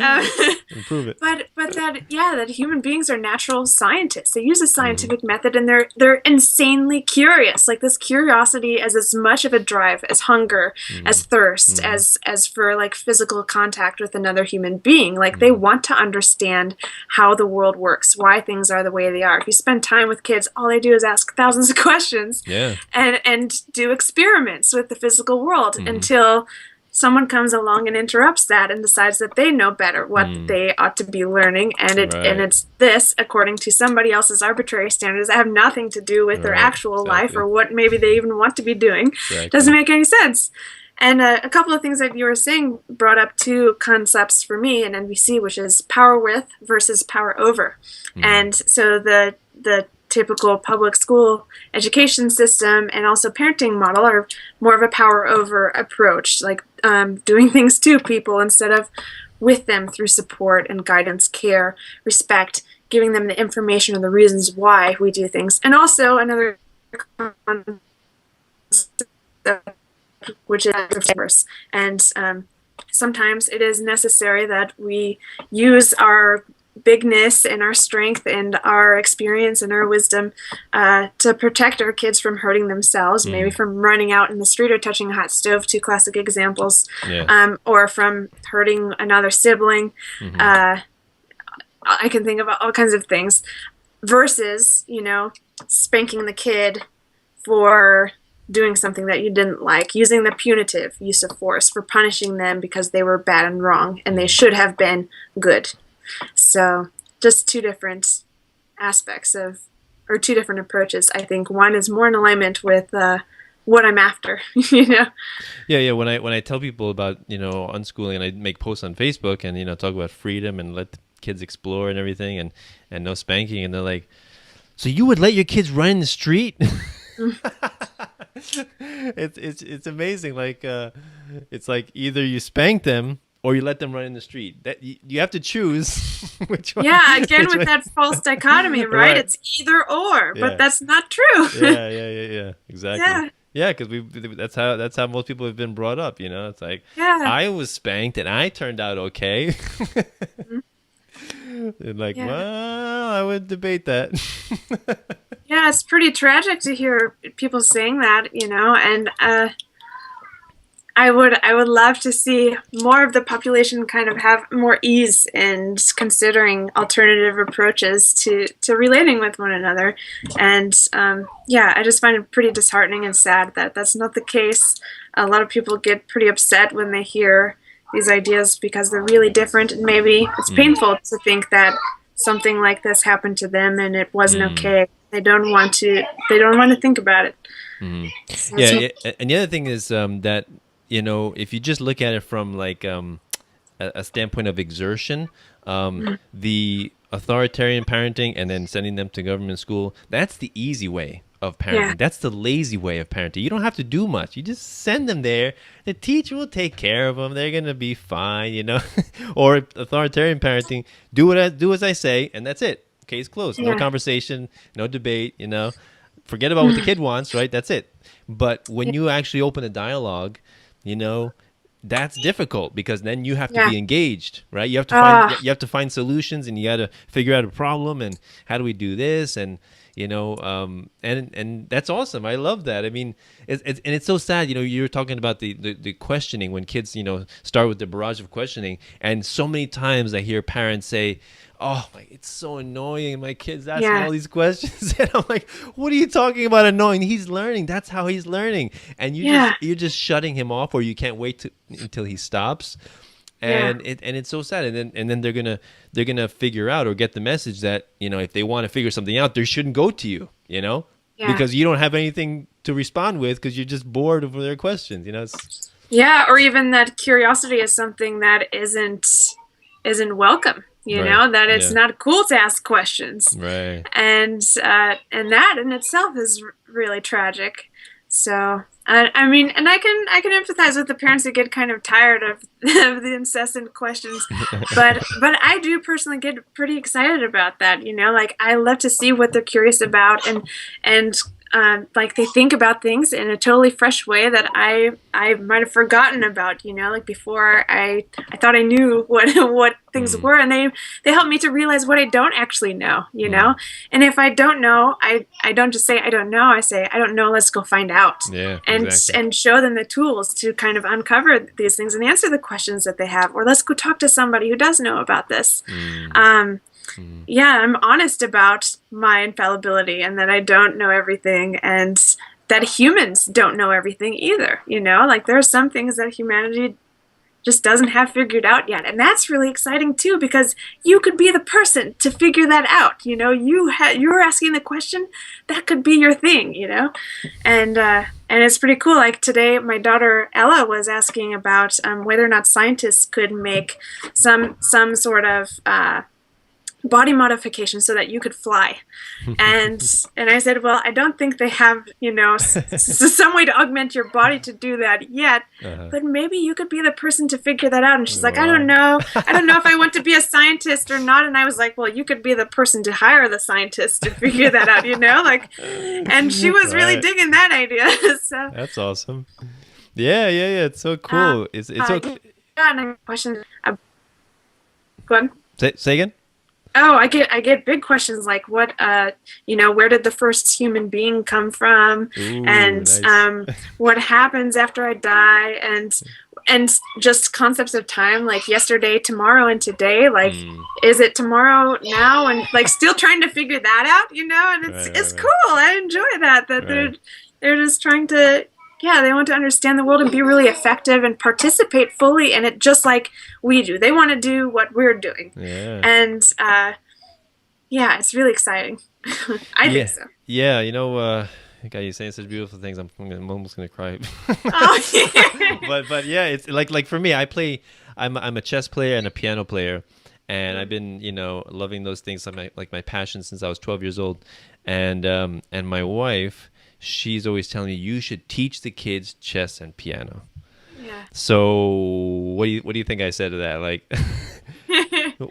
improve it. But that human beings are natural scientists. They use a scientific method, and they're insanely curious. Like, this curiosity is as much of a drive as hunger, as thirst, as for like physical contact with another human being. Like, they want to understand how the world works, why things are the way they are. If you spend time with kids, all they do is ask thousands of questions and do experiments with the physical world until someone comes along and interrupts that and decides that they know better what they ought to be learning, and it's this, according to somebody else's arbitrary standards that have nothing to do with their actual life or what maybe they even want to be doing. Doesn't make any sense. And a couple of things that you were saying brought up two concepts for me in NVC, which is power with versus power over. And so the typical public school education system and also parenting model are more of a power over approach, like doing things to people instead of with them through support and guidance, care, respect, giving them the information and the reasons why we do things. And also another concept, which is and sometimes it is necessary that we use our bigness and our strength and our experience and our wisdom to protect our kids from hurting themselves, maybe from running out in the street or touching a hot stove, two classic examples, or from hurting another sibling. I can think about all kinds of things versus, spanking the kid for doing something that you didn't like, using the punitive use of force for punishing them because they were bad and wrong and they should have been good. So just two different aspects or two different approaches. I think one is more in alignment with what I'm after, Yeah. When I tell people about, unschooling, and I make posts on Facebook and, talk about freedom and let the kids explore and everything and no spanking. And they're like, so you would let your kids run in the street? It's amazing. Like, it's like either you spank them or you let them run in the street. That you have to choose which one. Yeah, again with that false dichotomy, right? It's either or, but that's not true. Yeah. Exactly. Yeah, because that's how most people have been brought up. It's like I was spanked and I turned out okay. And like, well, I would debate that. Yeah, it's pretty tragic to hear people saying that, and I would love to see more of the population kind of have more ease in considering alternative approaches to relating with one another. And I just find it pretty disheartening and sad that that's not the case. A lot of people get pretty upset when they hear these ideas because they're really different, and maybe it's painful to think that something like this happened to them and it wasn't okay. They don't want to think about it. So, and the other thing is that if you just look at it from like a standpoint of exertion, the authoritarian parenting and then sending them to government school, that's the easy way of parenting. That's the lazy way of parenting. You don't have to do much. You just send them there. The teacher will take care of them. They're gonna be fine, Or authoritarian parenting, do as I say, and that's it. Case closed. No conversation, no debate. Forget about what the kid wants. Right? That's it. But when you actually open a dialogue, that's difficult because then you have to be engaged, right? You have to find solutions, and you got to figure out a problem and how do we do this, and and that's awesome. I love that. I mean, it's so sad. You're talking about the questioning when kids start with the barrage of questioning, and so many times I hear parents say, "Oh, it's so annoying. My kid's asking all these questions." And I'm like, "What are you talking about annoying? He's learning. That's how he's learning." And you're just shutting him off, or you can't wait until he stops. And it's so sad. And then they're gonna figure out or get the message that if they want to figure something out, they shouldn't go to you. Because you don't have anything to respond with because you're just bored of their questions. Or even that curiosity is something that isn't welcome. That it's not cool to ask questions, right? And that in itself is really tragic. So I mean, and I can empathize with the parents that get kind of tired of the incessant questions, but I do personally get pretty excited about that. Like I love to see what they're curious about, and like they think about things in a totally fresh way that I might have forgotten about, like before I thought I knew what things were, and they help me to realize what I don't actually know, and if I don't know, I don't just say I don't know, I say I don't know, let's go find out, and show them the tools to kind of uncover these things and answer the questions that they have, or let's go talk to somebody who does know about this. I'm honest about my infallibility and that I don't know everything, and that humans don't know everything either. Like there are some things that humanity just doesn't have figured out yet, and that's really exciting too, because you could be the person to figure that out. You're asking the question, that could be your thing. And it's pretty cool. Like today, my daughter Ella was asking about whether or not scientists could make some sort of body modification so that you could fly. And I said, well, I don't think they have, some way to augment your body to do that yet, but maybe you could be the person to figure that out. And she's like, I don't know if I want to be a scientist or not. And I was like, well, you could be the person to hire the scientist to figure that out, and she was really digging that idea. So that's awesome. Yeah. It's so cool. It's okay. And a question. Go on. Say again. Oh, I get big questions like what where did the first human being come from? Ooh, and nice. What happens after I die, and just concepts of time, like yesterday, tomorrow, and today, like is it tomorrow now, and like still trying to figure that out, and it's cool. I enjoy that they're just trying to they want to understand the world and be really effective and participate fully in it, just like we do. They want to do what we're doing. Yeah. And it's really exciting. I think so. Yeah, God, you're saying such beautiful things. I'm almost gonna cry. But yeah, it's like for me, I'm a chess player and a piano player, and I've been loving those things like my passion since I was 12 years old, and my wife, she's always telling me you should teach the kids chess and piano. Yeah. So what do you think I said to that? Like,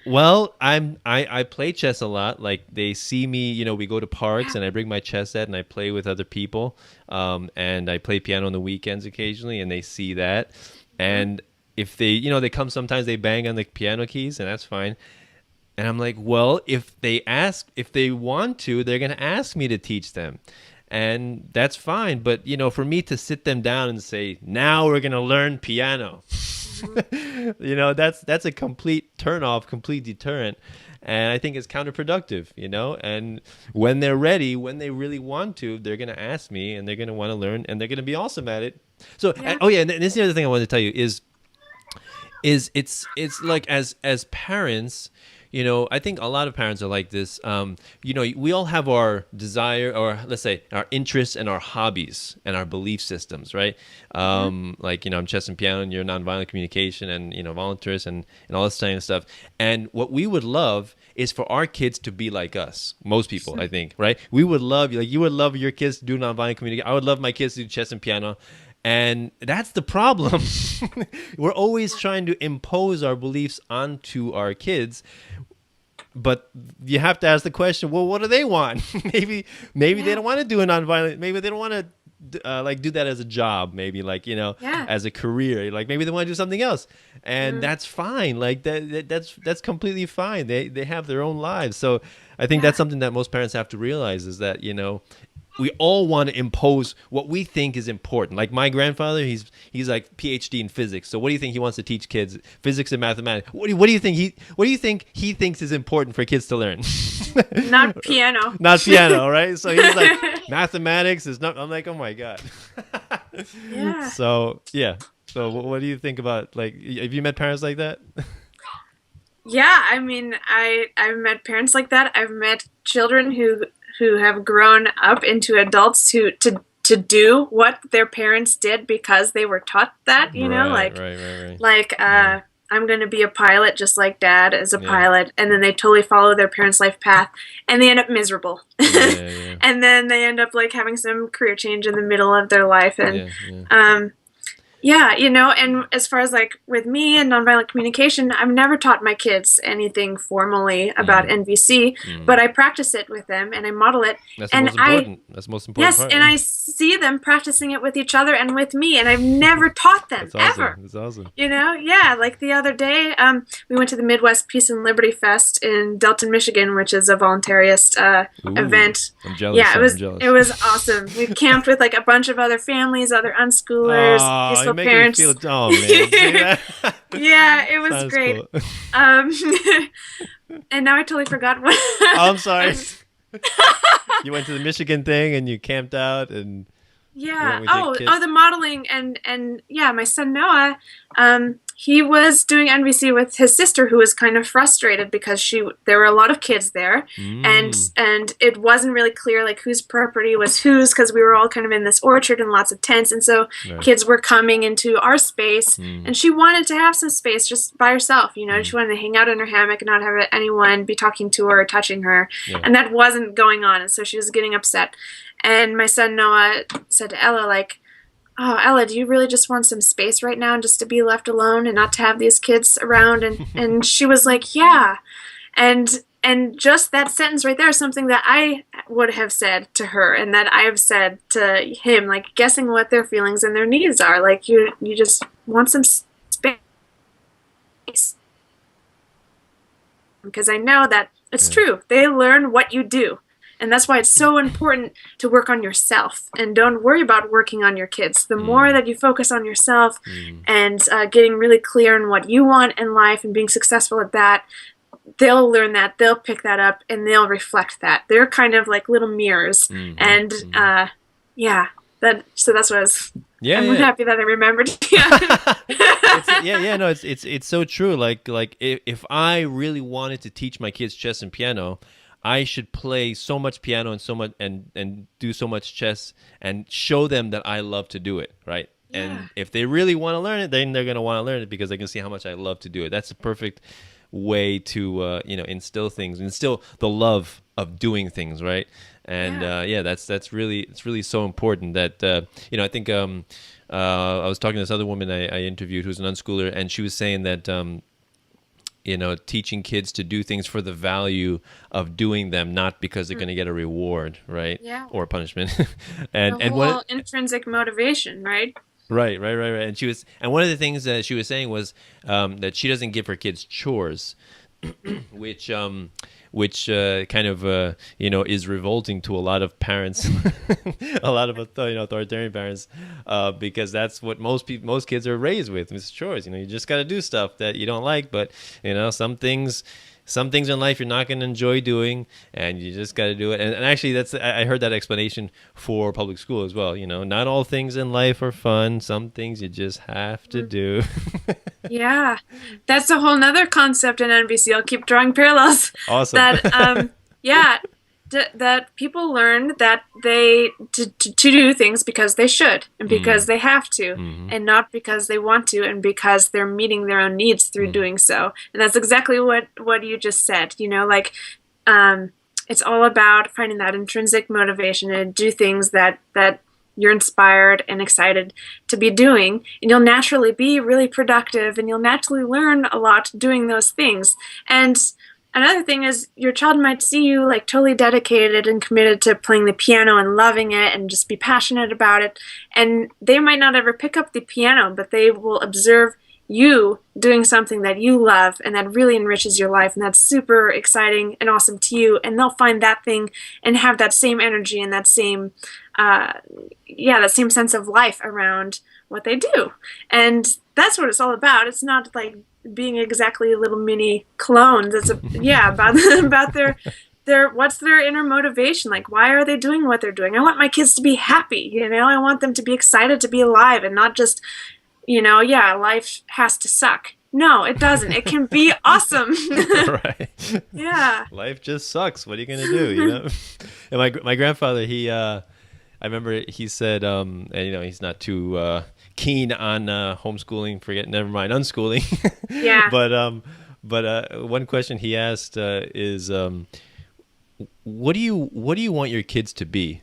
well, I play chess a lot. Like they see me, we go to parks and I bring my chess set and I play with other people. And I play piano on the weekends occasionally, and they see that. And if they, they come sometimes, they bang on the piano keys, and that's fine. And I'm like, well, if they want to, they're gonna ask me to teach them. And that's fine. But, for me to sit them down and say, now we're going to learn piano, that's a complete turnoff, complete deterrent. And I think it's counterproductive, and when they're ready, when they really want to, they're going to ask me and they're going to want to learn and they're going to be awesome at it. So, and this is the other thing I wanted to tell you is it's like as parents, I think a lot of parents are like this. We all have our desire, or let's say our interests and our hobbies and our belief systems, right? Like, I'm chess and piano, and you're nonviolent communication and, voluntarist and all this kind of stuff. And what we would love is for our kids to be like us. Most people, I think, right? We would love, you would love your kids to do nonviolent communication. I would love my kids to do chess and piano. And that's the problem. We're always trying to impose our beliefs onto our kids. But you have to ask the question, well, what do they want? maybe they don't want to do a nonviolent. Maybe they don't want to do that as a job. Maybe as a career. Like maybe they want to do something else, and that's fine. Like that's completely fine. They have their own lives. So I think that's something that most parents have to realize is that we all want to impose what we think is important. Like my grandfather, he's like PhD in physics. So what do you think he wants to teach kids? Physics and mathematics. What do you think he thinks is important for kids to learn? Not piano. Not piano, right? So he's like, mathematics is not. I'm like, oh my god. Yeah. So yeah. So what do you think about, like, have you met parents like that? Yeah, I mean, I've met parents like that. I've met children who have grown up into adults to do what their parents did because they were taught that, Right. Like, I'm going to be a pilot just like dad is a pilot, and then they totally follow their parents' life path, and they end up miserable. And then they end up like having some career change in the middle of their life, and and as far as like with me and nonviolent communication, I've never taught my kids anything formally about NVC, but I practice it with them and I model it. That's the most important. That's the most important part. And I see them practicing it with each other and with me, and I've never taught them ever. That's awesome. Like the other day, we went to the Midwest Peace and Liberty Fest in Delton, Michigan, which is a voluntarist event. I'm jealous. Yeah, it was awesome. We camped with like a bunch of other families, other unschoolers, peaceful parents. Me feel, oh man, see that? Yeah, it was great. Cool. And now I totally forgot what. I'm sorry. You went to the Michigan thing and you camped out and. Yeah. The modeling and my son Noah, he was doing NVC with his sister, who was kind of frustrated because there were a lot of kids there, and it wasn't really clear like whose property was whose, because we were all kind of in this orchard and lots of tents, and so kids were coming into our space, and she wanted to have some space just by herself. She wanted to hang out in her hammock and not have anyone be talking to her or touching her, and that wasn't going on, and so she was getting upset. And my son Noah said to Ella, like, "Oh, Ella, do you really just want some space right now and just to be left alone and not to have these kids around?" And she was like, "Yeah." And just that sentence right there is something that I would have said to her and that I have said to him, like guessing what their feelings and their needs are. Like you just want some space. Because I know that it's true. They learn what you do. And that's why it's so important to work on yourself and don't worry about working on your kids. The more that you focus on yourself and getting really clear on what you want in life and being successful at that, they'll learn that, they'll pick that up, and they'll reflect that. They're kind of like little mirrors. And so that's what I was... I'm happy that I remembered. No, it's so true. Like if I really wanted to teach my kids chess and piano, I should play so much piano and so much and do so much chess and show them that I love to do it, right? Yeah. And if they really want to learn it, then they're going to want to learn it because they can see how much I love to do it. That's a perfect way to instill the love of doing things, right? And that's really so important that I think I was talking to this other woman I interviewed who's an unschooler, and she was saying that teaching kids to do things for the value of doing them, not because they're going to get a reward, right? Yeah. Or punishment. and the whole intrinsic motivation, right? Right. And one of the things that she was saying was that she doesn't give her kids chores, which kind of is revolting to a lot of parents, a lot of authoritarian parents, because that's what most kids are raised with, is chores. You just got to do stuff that you don't like, but some things in life you're not going to enjoy doing, and you just got to do it. And actually, I heard that explanation for public school as well. Not all things in life are fun. Some things you just have to do. Yeah, that's a whole nother concept in NVC. I'll keep drawing parallels. Awesome. That that people learn that they to do things because they should and because they have to, and not because they want to, and because they're meeting their own needs through doing so. And that's exactly what you just said. It's all about finding that intrinsic motivation to do things that you're inspired and excited to be doing, and you'll naturally be really productive, and you'll naturally learn a lot doing those things. And another thing is your child might see you like totally dedicated and committed to playing the piano and loving it and just be passionate about it, and they might not ever pick up the piano, but they will observe you doing something that you love and that really enriches your life, and that's super exciting and awesome to you, and they'll find that thing and have that same energy and that same that same sense of life around what they do. And that's what it's all about. It's not like being exactly little mini clones. It's about their what's their inner motivation, like why are they doing what they're doing. I want my kids to be happy, I want them to be excited to be alive, and not just life has to suck. No, it doesn't. It can be awesome. Right. Yeah. Life just sucks. What are you going to do, And my grandfather, I remember he said, and he's not too keen on homeschooling, never mind unschooling. Yeah. But one question he asked is, what do you want your kids to be?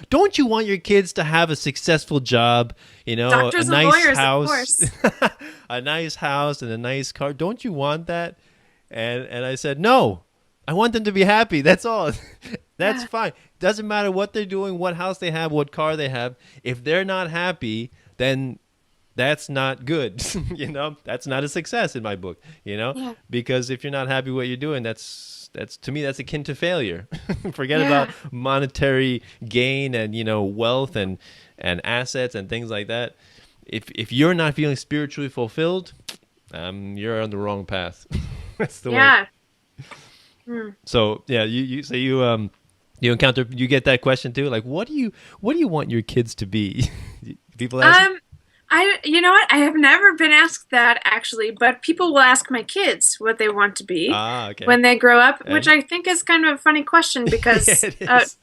Don't you want your kids to have a successful job, Doctors a nice and lawyers, house, of course. a nice house and a nice car? Don't you want that? And I said, no, I want them to be happy. That's all. That's fine. Doesn't matter what they're doing, what house they have, what car they have. If they're not happy, then that's not good. That's not a success in my book, Yeah. Because if you're not happy with what you're doing, that's to me, that's akin to failure. Forget about monetary gain and, wealth and assets and things like that. If you're not feeling spiritually fulfilled, you're on the wrong path. That's the way. So you get that question too, like what do you want your kids to be? People ask. You know what? I have never been asked that actually, but people will ask my kids what they want to be Okay. when they grow up, And which I think is kind of a funny question because, it is.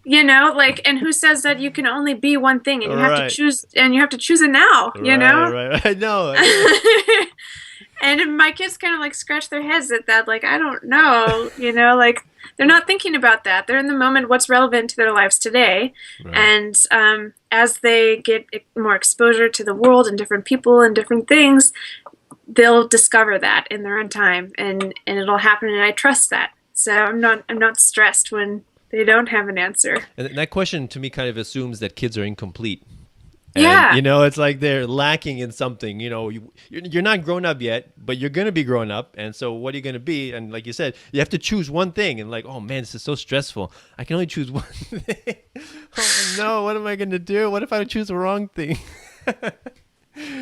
you know, like, and who says that you can only be one thing and you have to Right. choose, and you have to choose it now, you know? Right. I know. And my kids kind of like scratch their heads at that, like, I don't know, you know, like they're not thinking about that. They're in the moment, what's relevant to their lives today. Right. And as they get more exposure to the world and different people and different things, they'll discover that in their own time, and it'll happen. And I trust that. So I'm not stressed when they don't have an answer. And that question to me kind of assumes that kids are incomplete. And, Yeah. you know, it's like they're lacking in something. You know, you're not grown up yet, but you're going to be grown up. And so what are you going to be? And like you said, you have to choose one thing. And like, oh, man, this is so stressful. I can only choose one thing. Oh, no, what am I going to do? What if I choose the wrong thing?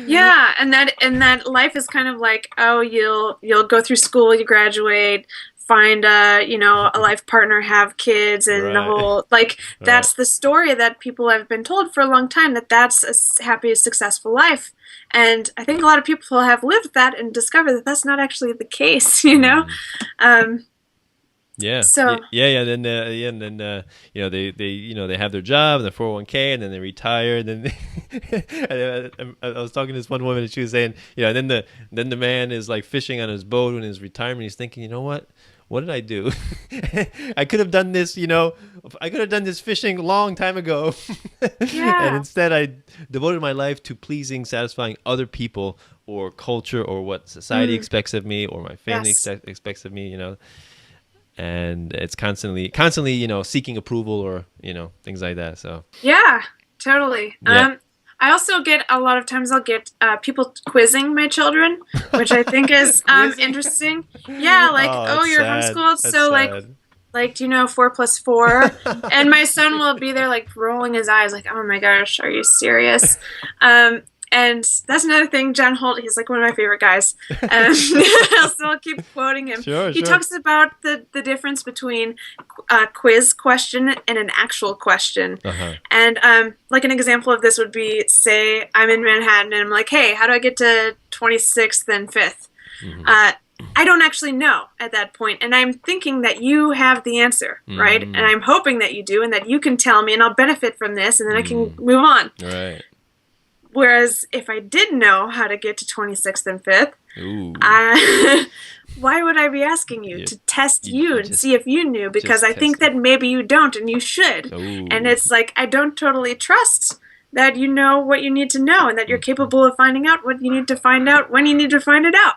Yeah, and that life is kind of like, oh, you'll go through school, you graduate, find a life partner, have kids, and the Right. whole like that's the story that people have been told for a long time, that's a happy, successful life. And I think a lot of people have lived that and discovered that that's not actually the case, you know. Yeah. So yeah. Then and then you know they have their job and their 401k, and then they retire. And then I was talking to this one woman, and she was saying, then the man is like fishing on his boat in his retirement. He's thinking, you know what did I do? I could have done this, I could have done this fishing a long time ago. Yeah. And instead I devoted my life to pleasing, satisfying other people or culture or what society expects of me or my family expects of me, and it's constantly, seeking approval or, things like that. So yeah, totally. Yeah. I also get a lot of times I'll get people quizzing my children, which I think is interesting. Yeah, like, that's you're sad. homeschooled, That's so sad. like, do you know 4 + 4? And my son will be there like rolling his eyes, like, oh my gosh, are you serious? And that's another thing, John Holt, he's like one of my favorite guys. So I'll keep quoting him. He talks about the difference between a quiz question and an actual question. And like an example of this would be, say I'm in Manhattan and I'm like, hey, how do I get to 26th and 5th? I don't actually know at that point, and I'm thinking that you have the answer, right? And I'm hoping that you do, and that you can tell me, and I'll benefit from this, and then I can move on. Right. Whereas if I did know how to get to 26th and 5th, why would I be asking you to test you and see if you knew? Because I think that maybe you don't and you should. And it's like, I don't totally trust that you know what you need to know and that you're capable of finding out what you need to find out when you need to find it out.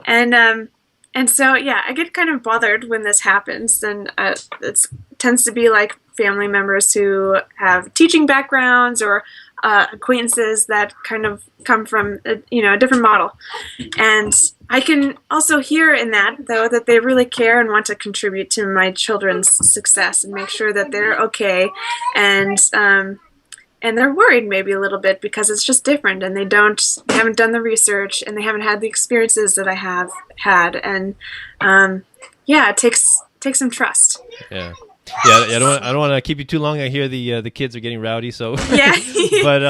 And so, yeah, I get kind of bothered when this happens. And it tends to be like family members who have teaching backgrounds or acquaintances that kind of come from a different model. And I can also hear in that, though, that they really care and want to contribute to my children's success and make sure that they're okay. And they're worried maybe a little bit because it's just different, and they haven't done the research, and they haven't had the experiences that I have had. And it takes some trust. Yeah. Yeah, I don't want to keep you too long. I hear the kids are getting rowdy, so yeah. but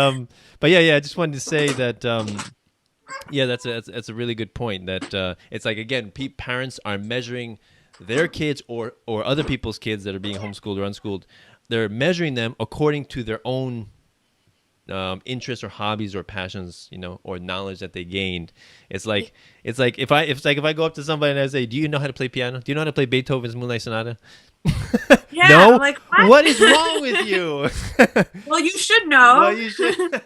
I just wanted to say that that's a really good point. That it's like, again, parents are measuring their kids or other people's kids that are being homeschooled or unschooled. They're measuring them according to their own interests or hobbies or passions, or knowledge that they gained. It's like if I go up to somebody and I say, "Do you know how to play piano? Do you know how to play Beethoven's Moonlight Sonata?" Yeah, no. Like, what is wrong with you? Well, you should know. Well, you should.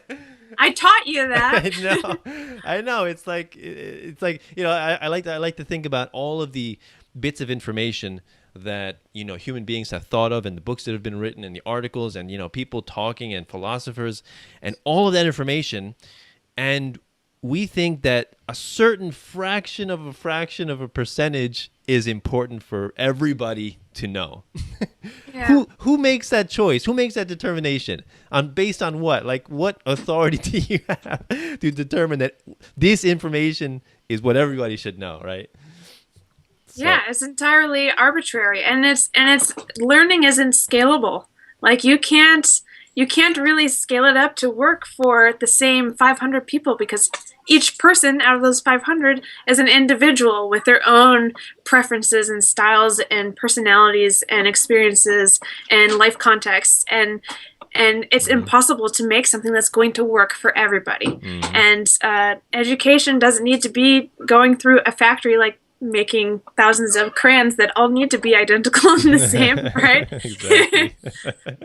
I taught you that. I know. It's like I like to think about all of the bits of information that human beings have thought of, and the books that have been written, and the articles, and people talking, and philosophers, and all of that information, and we think that a certain fraction of a percentage is important for everybody to know. Yeah. Who makes that choice? Who makes that determination? Based on what? Like, what authority do you have to determine that this information is what everybody should know, right? So. Yeah, it's entirely arbitrary, and it's learning isn't scalable. Like, you can't you can't really scale it up to work for the same 500 people, because each person out of those 500 is an individual with their own preferences and styles and personalities and experiences and life contexts, and it's impossible to make something that's going to work for everybody. And education doesn't need to be going through a factory like making thousands of crayons that all need to be identical and the same, right? Exactly.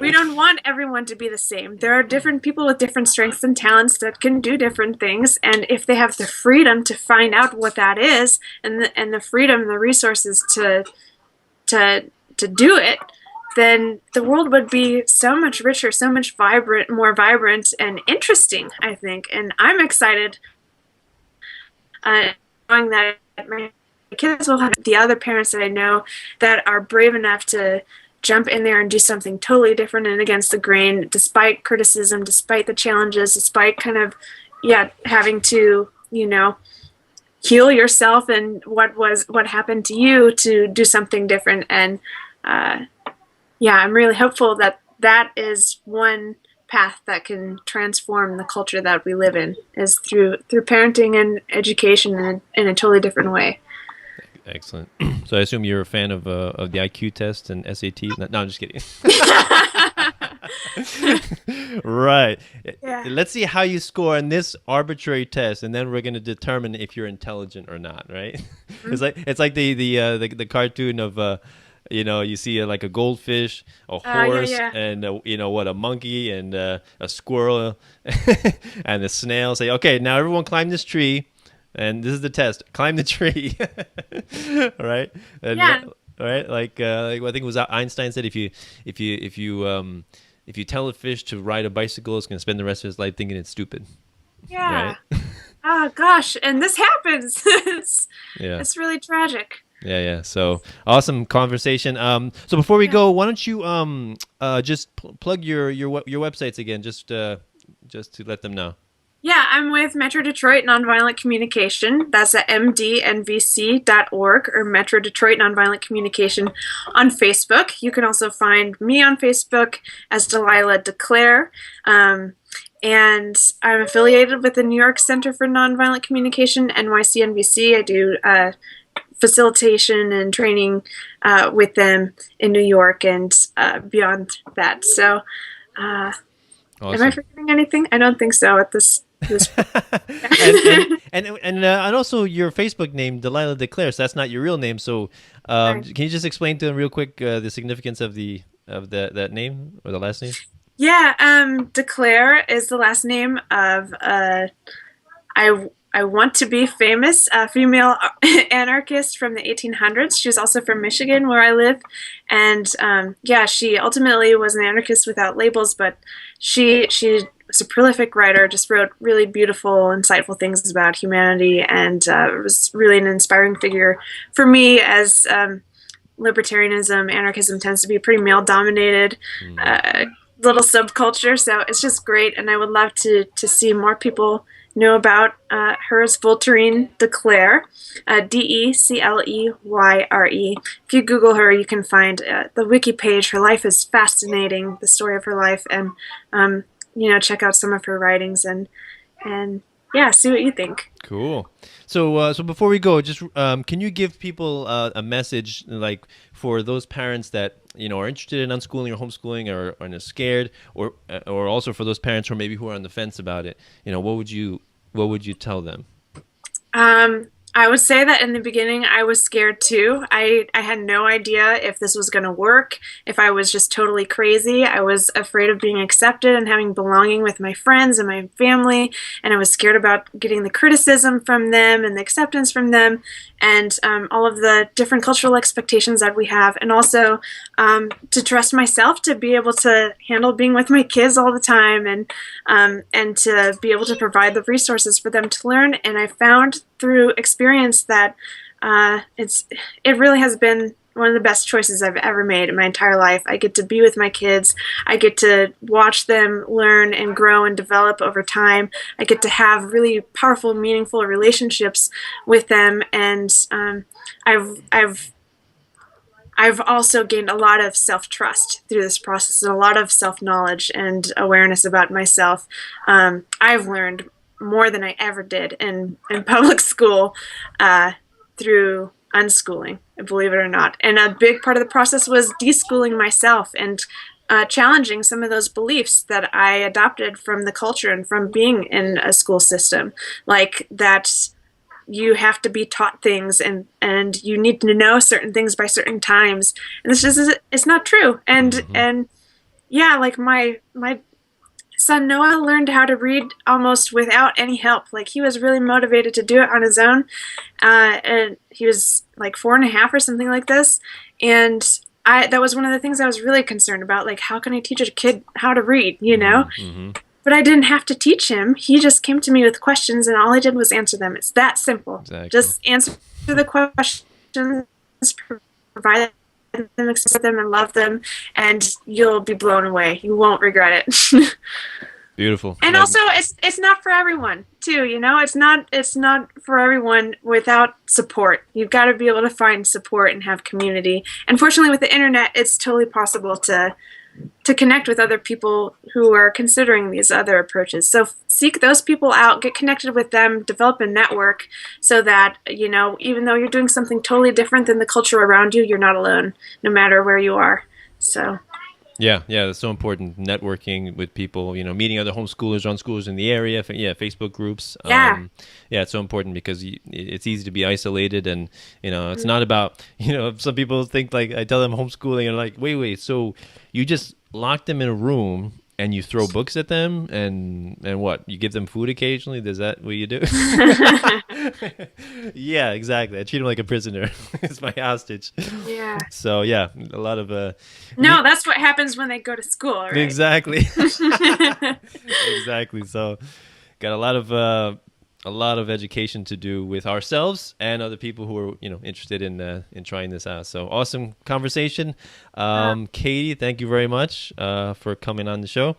We don't want everyone to be the same. There are different people with different strengths and talents that can do different things, and if they have the freedom to find out what that is, and the freedom and the resources to do it, then the world would be so much richer, so much more vibrant and interesting, I think. And I'm excited knowing that my kids will have the other parents that I know that are brave enough to jump in there and do something totally different and against the grain, despite criticism, despite the challenges, despite kind of, having to, heal yourself and what happened to you to do something different. And I'm really hopeful that that is one path that can transform the culture that we live in, is through parenting and education in a totally different way. Excellent. So I assume you're a fan of the IQ test and SATs? No, I'm just kidding. Right. Yeah. Let's see how you score on this arbitrary test, and then we're going to determine if you're intelligent or not. Right? It's like the cartoon of you see like a goldfish, a horse, and a monkey and a squirrel and a snail. Say, okay, now everyone climb this tree. And this is the test. Climb the tree. All right. And, all right. Like I think it was Einstein said, if you tell a fish to ride a bicycle, it's going to spend the rest of its life thinking it's stupid. Yeah. Right? Oh gosh, and this happens. It's really tragic. Yeah. So awesome conversation. So before we go, why don't you just plug your websites again, just to let them know. Yeah, I'm with Metro Detroit Nonviolent Communication. That's at mdnvc.org, or Metro Detroit Nonviolent Communication on Facebook. You can also find me on Facebook as Delilah Declare. And I'm affiliated with the New York Center for Nonviolent Communication, NYCNVC. I do facilitation and training with them in New York and beyond that. So awesome. Am I forgetting anything? I don't think so at this and also your Facebook name, Delilah Declare, so that's not your real name. So can you just explain to them real quick the significance of that name, or the last name? Yeah, Declare is the last name of I want to be famous, a female anarchist from the 1800s. She was also from Michigan, where I live. And she ultimately was an anarchist without labels, but she was a prolific writer, just wrote really beautiful, insightful things about humanity, and was really an inspiring figure for me, as libertarianism, anarchism tends to be a pretty male-dominated little subculture. So it's just great, and I would love to see more people know about her as Voluntaryist Declare, Decleyre. If you Google her, you can find the wiki page. Her life is fascinating, the story of her life, and check out some of her writings and see what you think. Cool. So before we go, just can you give people a message, like, for those parents that are interested in unschooling or homeschooling, or are scared, or also for those parents who are on the fence about it? What would you tell them? I would say that in the beginning I was scared too. I had no idea if this was going to work, if I was just totally crazy. I was afraid of being accepted and having belonging with my friends and my family, and I was scared about getting the criticism from them and the acceptance from them, and all of the different cultural expectations that we have, and also to trust myself to be able to handle being with my kids all the time, and to be able to provide the resources for them to learn. And I found through experience that it really has been one of the best choices I've ever made in my entire life. I get to be with my kids. I get to watch them learn and grow and develop over time. I get to have really powerful, meaningful relationships with them, and I've I've also gained a lot of self-trust through this process and a lot of self-knowledge and awareness about myself. I've learned more than I ever did in public school through unschooling, believe it or not. And a big part of the process was deschooling myself and challenging some of those beliefs that I adopted from the culture and from being in a school system, like that you have to be taught things and you need to know certain things by certain times, and it's not true. And yeah, like my son Noah learned how to read almost without any help. Like, he was really motivated to do it on his own, and he was like 4.5 or something like this. And that was one of the things I was really concerned about. Like, how can I teach a kid how to read, you know? But I didn't have to teach him. He just came to me with questions, and all I did was answer them. It's that simple. Exactly. Just answer the questions, provide them, accept them, and love them, and you'll be blown away. You won't regret it. Beautiful. And also, it's not for everyone too. You know, it's not for everyone without support. You've got to be able to find support and have community. And fortunately, with the internet, it's totally possible to connect with other people who are considering these other approaches. So seek those people out, get connected with them, develop a network so that, you know, even though you're doing something totally different than the culture around you, you're not alone, no matter where you are. So yeah, that's so important. Networking with people, you know, meeting other homeschoolers, unschoolers in the area. Yeah, Facebook groups. Yeah. It's so important because it's easy to be isolated, and you know, it's not about, you know, some people think, like, I tell them homeschooling and like, wait, so you just lock them in a room and you throw books at them and what? You give them food occasionally? Is that what you do? Yeah, exactly. I treat them like a prisoner. It's my hostage. yeah. So yeah, a lot of No, that's what happens when they go to school, right? Exactly. Exactly. So got a lot of education to do with ourselves and other people who are, you know, interested in trying this out. So awesome conversation. Katie, thank you very much for coming on the show.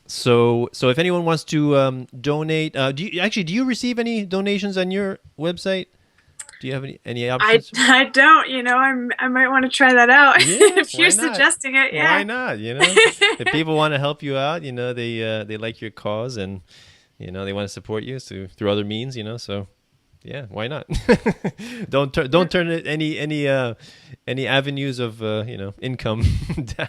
So if anyone wants to donate, do you receive any donations on your website? Do you have any options? I don't, you know, I might want to try that out. Yeah, if you're suggesting it. Yeah. Why not? You know, if people want to help you out, you know, they like your cause, and you know, they want to support you through other means, you know. So yeah, why not? Don't turn it any avenues of you know, income down.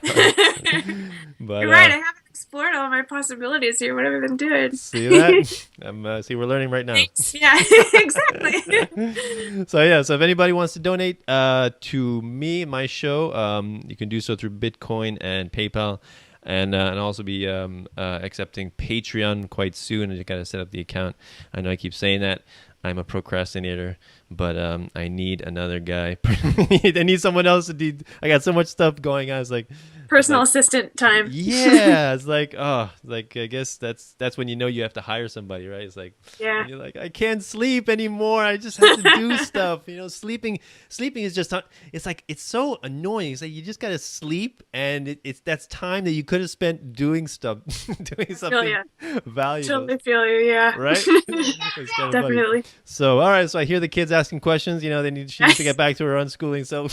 But you're right. I haven't explored all my possibilities here. What have I been doing? See that? See, we're learning right now. Thanks. Yeah, exactly. So if anybody wants to donate to me, my show, you can do so through Bitcoin and PayPal. And also be accepting Patreon quite soon. I just got to set up the account. I know I keep saying that. I'm a procrastinator, but I need another guy. I need someone else to do. I got so much stuff going on. It's like personal assistant time. Yeah, it's like, I guess that's when you know you have to hire somebody, right? It's like, yeah, you're like, I can't sleep anymore. I just have to do stuff. You know, sleeping is just, it's like, it's so annoying. It's like you just gotta sleep, and that's time that you could have spent doing stuff, doing something valuable. Totally feel you, yeah. Right? It's kind of definitely. Funny. So all right, so I hear the kids asking questions. You know, she needs to get back to her unschooling. So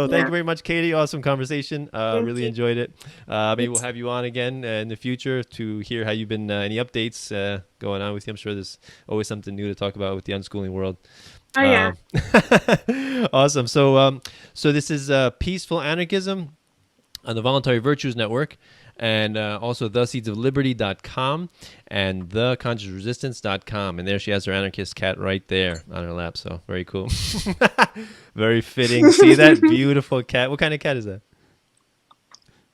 thank you very much, Katie. Awesome conversation. Really enjoyed it. Maybe we'll have you on again in the future to hear how you've been, any updates going on with you. I'm sure there's always something new to talk about with the unschooling world. Oh yeah. Awesome. So this is Peaceful Anarchism on the Voluntary Virtues Network, and also theseedsofliberty.com and theconsciousresistance.com. And there she has her anarchist cat right there on her lap. So very cool. Very fitting. See that beautiful cat? What kind of cat is that?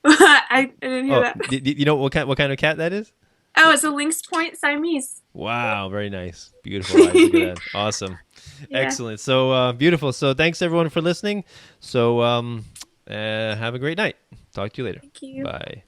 I didn't hear that. You know what kind of cat that is? Oh, it's a Lynx Point Siamese. Wow, very nice. Beautiful eyes. Look at that. Awesome. Yeah. Excellent. So beautiful. So thanks everyone for listening. So have a great night. Talk to you later. Thank you. Bye.